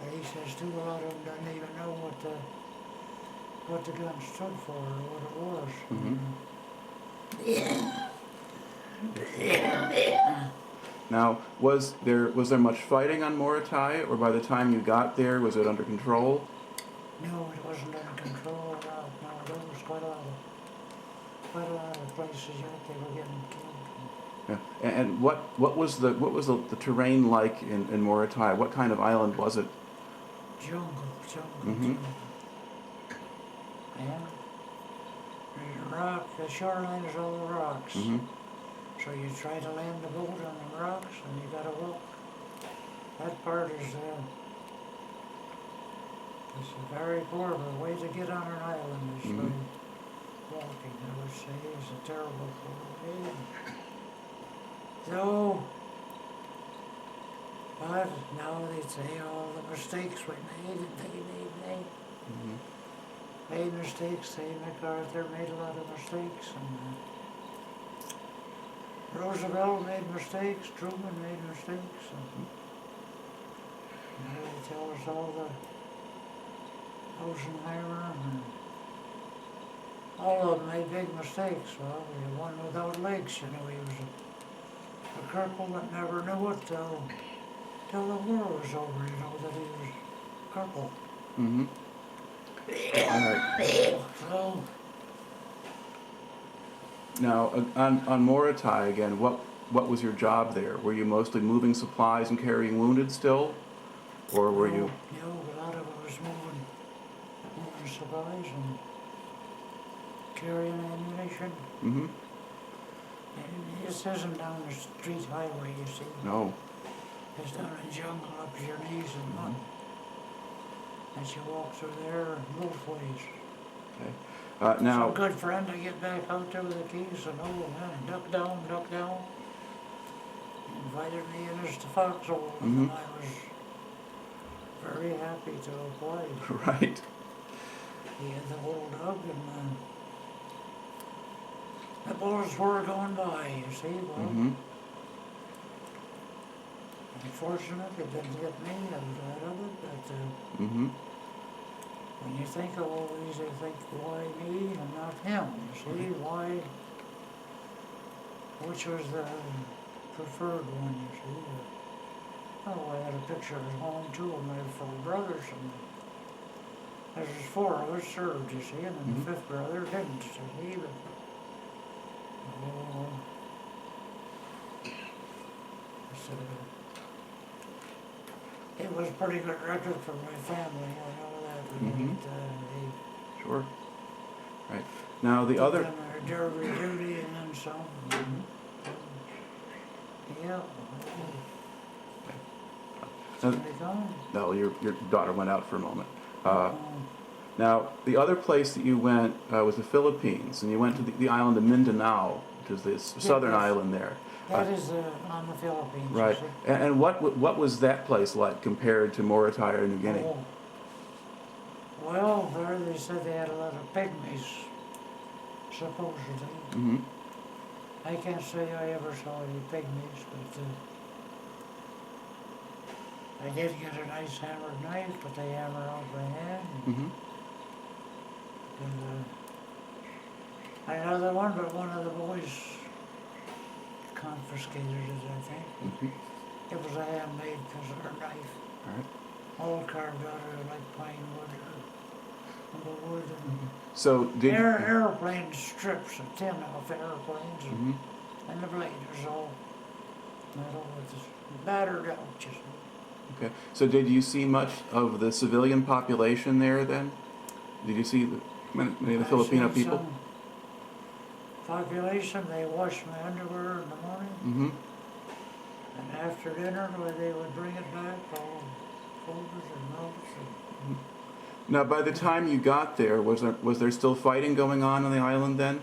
Speaker 2: But he says too, a lot of them don't even know what the gun stood for or what it was.
Speaker 1: Now, was there much fighting on Morotai, or by the time you got there, was it under control?
Speaker 2: No, it wasn't under control at all. No, there was quite a lot of places that they were getting killed.
Speaker 1: Yeah. And what was the terrain like in Morotai? What kind of island was it?
Speaker 2: Jungle.
Speaker 1: Mm-hmm.
Speaker 2: And there's a rock, the shoreline is all rocks.
Speaker 1: Mm-hmm.
Speaker 2: So you try to land the boat on the rocks and you gotta walk. That part is it's a very poor way to get on an island is by walking. I would say it's a terrible way. So, but now they say all the mistakes we made and they made mistakes. Say MacArthur made a lot of mistakes, and Roosevelt made mistakes, Truman made mistakes, and now they tell us all the Eisenhower and all of them made big mistakes. Well, the one without legs, you know, he was a cripple that never knew it till the war was over, you know, that he was crippled.
Speaker 1: Mm-hmm. All right.
Speaker 2: So,
Speaker 1: Now, on Morotai again, what was your job there? Were you mostly moving supplies and carrying wounded still, or were you?
Speaker 2: No, a lot of it was moving supplies and carrying ammunition.
Speaker 1: Mm-hmm.
Speaker 2: And this isn't down the street highway, you see.
Speaker 1: No.
Speaker 2: It's down in jungle up to your knees in mud. And you walk through there both ways.
Speaker 1: Okay.
Speaker 2: Some
Speaker 1: Now.
Speaker 2: good friend to get back out there with the keys and oh man, duck down. He invited me in as the foxhole and I was very happy to oblige.
Speaker 1: Right.
Speaker 2: He had the whole dog and the bullets were going by, you see. Well, unfortunately, it didn't get me. I'm glad of it, but when you think of all these, you think, why me and not him? You see, why? Which was the preferred one, you see? Oh, I had a picture at home too of my four brothers, and there's four of us served, you see, and then the fifth brother didn't, you see, but it was a pretty good record for my family, I know that.
Speaker 1: Sure. Right. Now the other.
Speaker 2: Derby duty and then some. Yeah.
Speaker 1: No, your daughter went out for a moment. Now, the other place that you went was the Philippines, and you went to the island of Mindanao, which is the southern island there.
Speaker 2: That is on the Philippines.
Speaker 1: Right. And what was that place like compared to Morotai or New Guinea?
Speaker 2: Oh. Well, there they said they had a lot of pygmies, supposedly. I can't say I ever saw any pygmies, but I did get a nice hammered knife, but they hammer off my hand. And another one, but one of the boys confiscated it, I think. It was a handmade knife. All carved out of like pine wood or wood.
Speaker 1: So did
Speaker 2: airplane strips of tin off airplanes, and the blade was all metal with battered out, just.
Speaker 1: Okay. So did you see much of the civilian population there then? Did you see many of the Filipino people?
Speaker 2: Some population, they washed my underwear in the morning. And after dinner, they would bring it back, all folders and notes.
Speaker 1: Now, by the time you got there, was there still fighting going on the island then?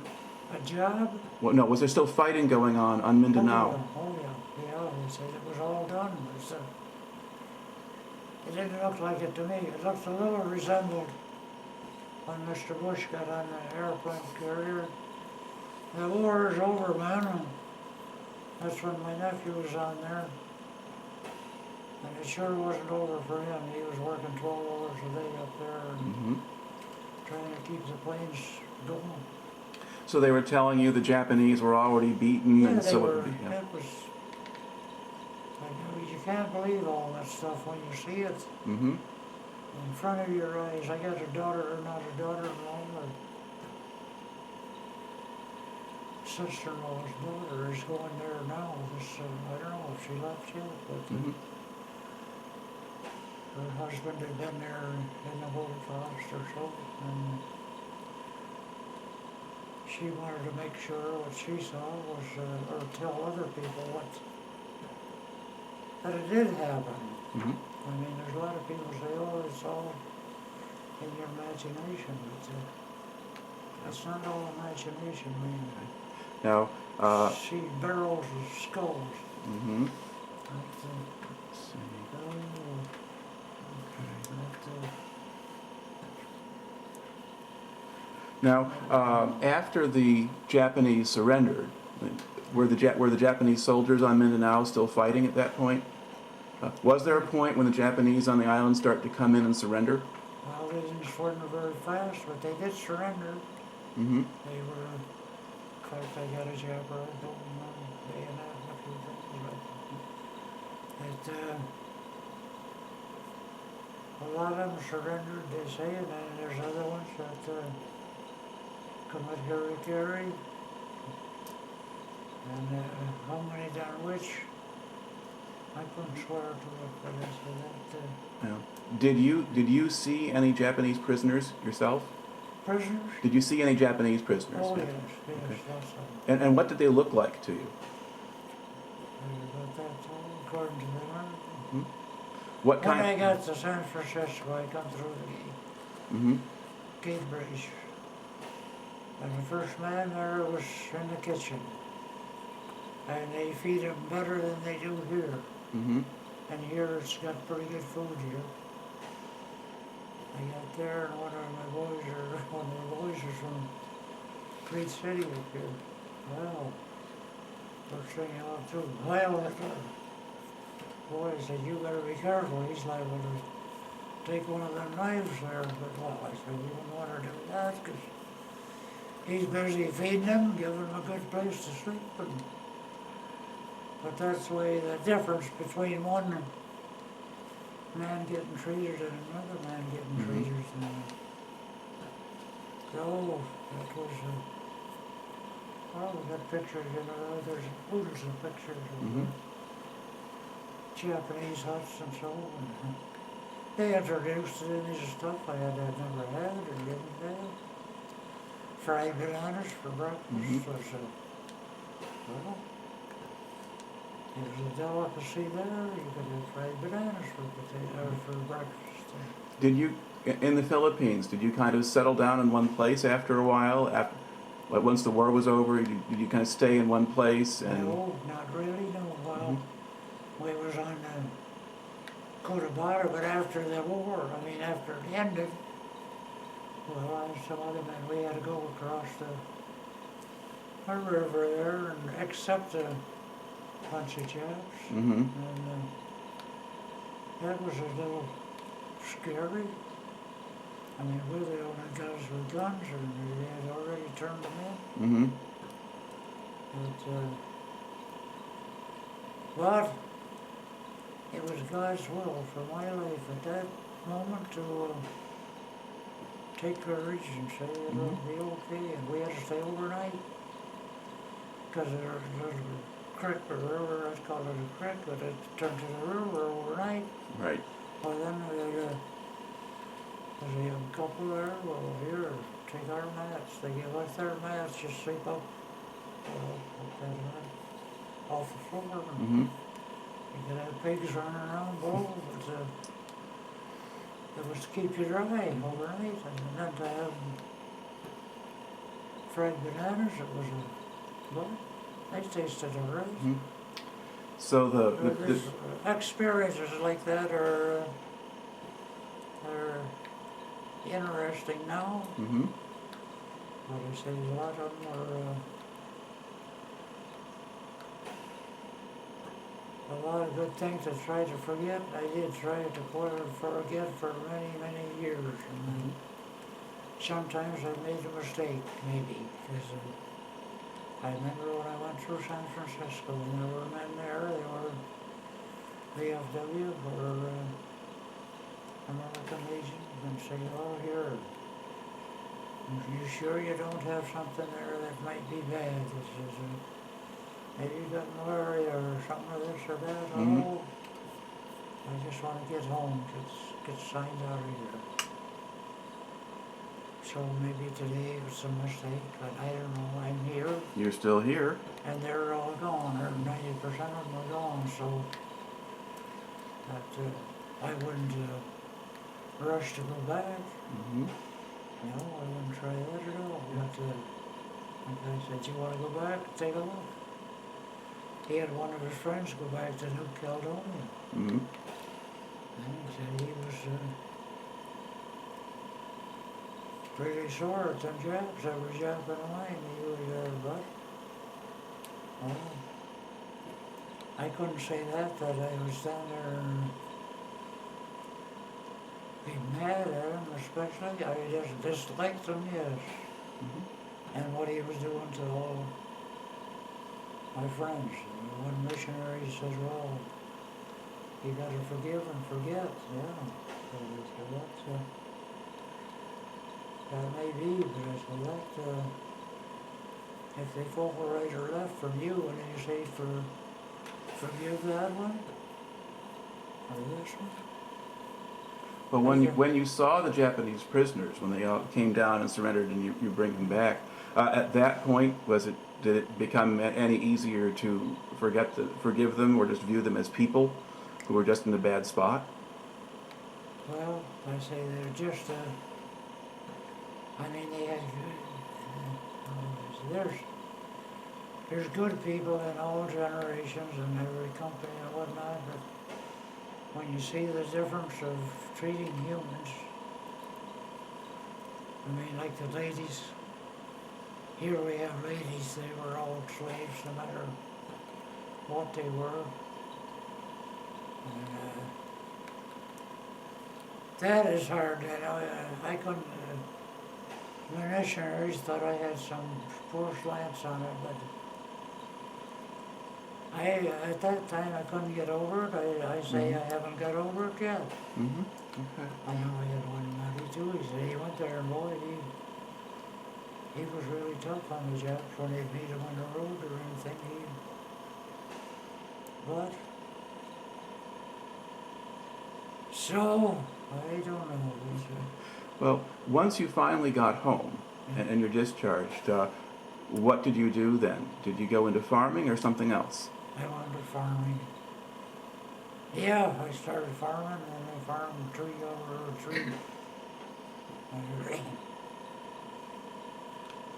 Speaker 2: A job?
Speaker 1: Well, no, was there still fighting going on Mindanao?
Speaker 2: Oh yeah, they said it was all done. It didn't look like it to me. It looked a little resembled when Mr. Bush got on the airplane carrier. The war is over, man. And that's when my nephew was on there. And it sure wasn't over for him. He was working 12 hours a day up there and trying to keep the planes going.
Speaker 1: So they were telling you the Japanese were already beaten,
Speaker 2: Yeah,
Speaker 1: and
Speaker 2: they
Speaker 1: so
Speaker 2: were.
Speaker 1: it, yeah.
Speaker 2: It was. You can't believe all that stuff when you see it in front of your eyes. I got a daughter, or not a daughter-in-law, or sister-in-law's daughter is going there now. I don't know if she left yet, but her husband had been there in the Holocaust or so, and she wanted to make sure what she saw was, or tell other people that it did happen. I mean, there's a lot of people say, oh, it's all in your imagination, but that's not all imagination. I mean,
Speaker 1: Now,
Speaker 2: see barrels of skulls.
Speaker 1: let's see. Now, after the Japanese surrendered, were the Japanese soldiers on Mindanao still fighting at that point? Was there a point when the Japanese on the island started to come in and surrender?
Speaker 2: Well, they didn't surrender very fast, but they did surrender. They were, in fact, I got a job right bayonet and a few things, but a lot of them surrendered, they say, and then there's other ones that commit harikiri, and how many done which, I couldn't swear to it, but I said that.
Speaker 1: Yeah. Did you see any Japanese prisoners yourself?
Speaker 2: Prisoners?
Speaker 1: Did you see any Japanese prisoners?
Speaker 2: Oh, yes,
Speaker 1: Okay.
Speaker 2: lots of them.
Speaker 1: And what did they look like to you?
Speaker 2: But that's all according to them.
Speaker 1: What
Speaker 2: When
Speaker 1: kind?
Speaker 2: I got to San Francisco, I come through the gate bridge. And the first man there was in the kitchen. And they feed them better than they do here. And here it's got pretty good food here. I got there and one of my boys is from Great City up here. Well, first thing out too. Well, that boy said, you better be careful. He's liable to take one of them knives there. But well, I said, you don't want to do that because he's busy feeding them, giving them a good place to sleep. But that's the way the difference between one man getting treated and another man getting treated. So that was well, we got pictures, there's oodles of pictures of Japanese huts and so on. They introduced it in this stuff I had never had or didn't have. Fried bananas for breakfast was well, there's a delicacy there. You could have fried bananas for breakfast.
Speaker 1: Did you, in the Philippines, did you kind of settle down in one place after a while? Once the war was over, did you kind of stay in one place? And
Speaker 2: no, not really, no. Well, we was on Cotabato, but after the war, after it ended, well, I and some other men, we had to go across the river there and accept a bunch of jobs. And that was a little scary. We're the only guys with guns, and they had already turned them in. But it was God's will for my life at that moment to take courage and say it'll be okay. And we had to stay overnight because there's a creek or river, I'd call it a creek, but it turned to the river overnight.
Speaker 1: Right.
Speaker 2: Well, then there's a couple there, well, here, take our mats. They give us their mats, just sleep up off the floor. You could have pigs running around below, but It was to keep you dry overnight, and then to have fried bananas, it was well, they tasted alright.
Speaker 1: Mm-hmm. So
Speaker 2: There's experiences like that are interesting now,
Speaker 1: mm-hmm.
Speaker 2: but I say a lot of them are a lot of good things I tried to forget. I did try to forget for many, many years. And sometimes I made a mistake, maybe, because I remember when I went through San Francisco, and there were men there, they were VFW or American Legion, and say, oh, here, you sure you don't have something there that might be bad? This is maybe you got malaria or something or this or that.
Speaker 1: Mm-hmm.
Speaker 2: Oh, I just want to get home, get signed out of here. So maybe today it was a mistake, but I don't know. I'm here,
Speaker 1: You're still here.
Speaker 2: and they're all gone, or 90% of them are gone. So that I wouldn't rush to go back.
Speaker 1: Mm-hmm.
Speaker 2: No, I wouldn't try that at all. But like I said, you want to go back? Take a look. He had one of his friends go back to New Caledonia.
Speaker 1: Mm-hmm.
Speaker 2: And he said he was pretty sore at them Japs that were japping away, and he was but well, I couldn't say that I was down there and be mad at him, especially. I just disliked him, yes.
Speaker 1: Mm-hmm.
Speaker 2: And what he was doing to all my friends. One missionary says, well, you got to forgive and forget. Yeah. So that may be, but I said that if they fall right or left from you, and then you say forgive that one or this one.
Speaker 1: Well, when you saw the Japanese prisoners, when they all came down and surrendered, and you bring them back, at that point, did it become any easier to forgive them, or just view them as people who were just in a bad spot?
Speaker 2: Well, I say they're just I mean, they had there's good people in all generations and every company and whatnot, but when you see the difference of treating humans, I mean, like the ladies, here we have ladies, they were all slaves no matter what they were. And that is hard, you know. I couldn't, the missionaries thought I had some poor slants on it, but at that time I couldn't get over it. I say I haven't got over it yet.
Speaker 1: Mm-hmm. Okay.
Speaker 2: I know I had one buddy too. He said he went there and boy, he was really tough on the Japs when they'd meet him on the road or anything. But so I don't know.
Speaker 1: Well, once you finally got home and you're discharged, what did you do then? Did you go into farming or something else?
Speaker 2: I went to farming. Yeah, I started farming and I farmed tree over tree.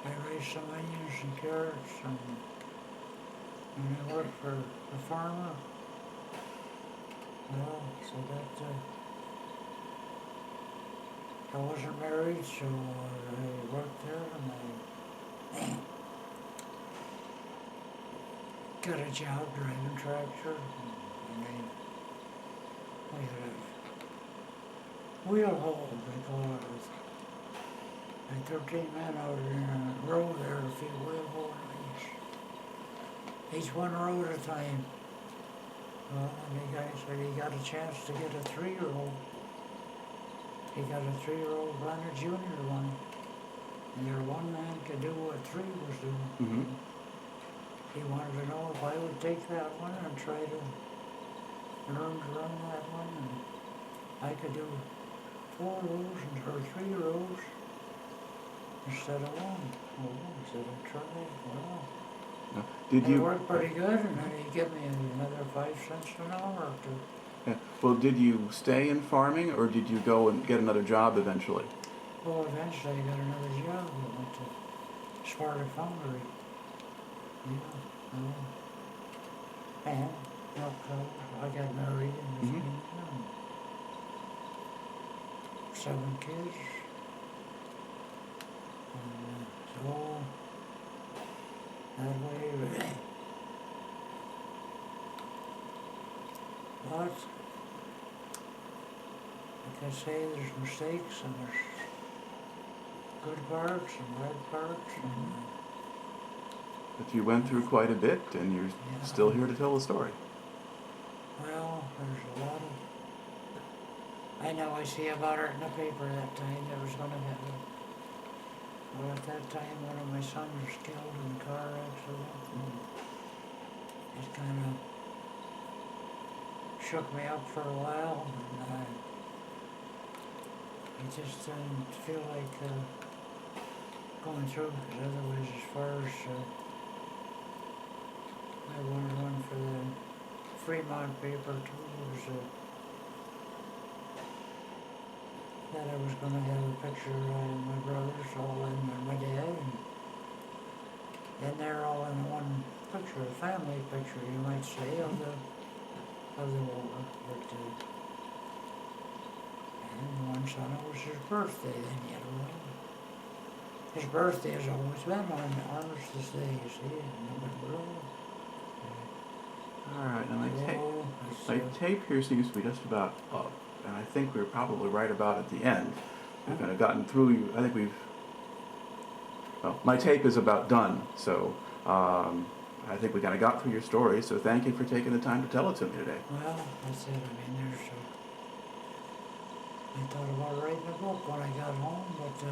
Speaker 2: I raised some onions and carrots and I worked for a farmer. Well, so that I wasn't married, so I worked there and I got a job driving tractor, and we had a wheel haul, they call it. Like 13 men out in a row there, a few wheel haul, each one row at a time. Well, and the guy said he got a chance to get a 3-year-old. He got a 3-year-old Blanner Junior one, and there one man could do what 3 was doing.
Speaker 1: Mm-hmm.
Speaker 2: He wanted to know if I would take that one and try to learn to run that one, and I could do 4 rows or 3 rows instead of 1. Oh, he said, I'd try. Well,
Speaker 1: Did
Speaker 2: it
Speaker 1: you
Speaker 2: worked pretty good, and then he gave me another 5 cents an hour to
Speaker 1: Yeah. Well, did you stay in farming, or did you go and get another job eventually?
Speaker 2: Well, eventually I got another job. I went to Sparta Foundry. And milk cow. I got married and was
Speaker 1: Mhm.
Speaker 2: young. 7 kids. And so that way. But like I say, there's mistakes and there's good parts and bad parts.
Speaker 1: But you went through quite a bit, and you're still here to tell the story.
Speaker 2: Well, there's a lot of. I know I see about it in the paper that time there was going to happen. Well, at that time, one of my sons was killed in a car accident. And it kind of shook me up for a while, and I just didn't feel like going through, because otherwise, as far as I wanted one for the Fremont paper too, was that I was going to have a picture of my brothers all in there, my dad, and they're all in one picture, a family picture, you might say, of the war. But and one son, it was his birthday then, you know. His birthday has always been on Armistice Day, you see, in November.
Speaker 1: All right, now my
Speaker 2: So,
Speaker 1: tape here seems to be just about up, and I think we're probably right about at the end. We've kind of gotten through. I think we've. Well, my tape is about done, so I think we kind of got through your story. So thank you for taking the time to tell it to me today.
Speaker 2: well, that's it. I mean, there's. I thought about writing a book when I got home, but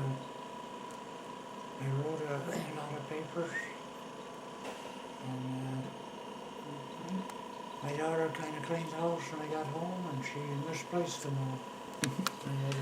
Speaker 2: I wrote a lot of papers, and my daughter kind of cleaned the house when I got home, and she misplaced them all. I had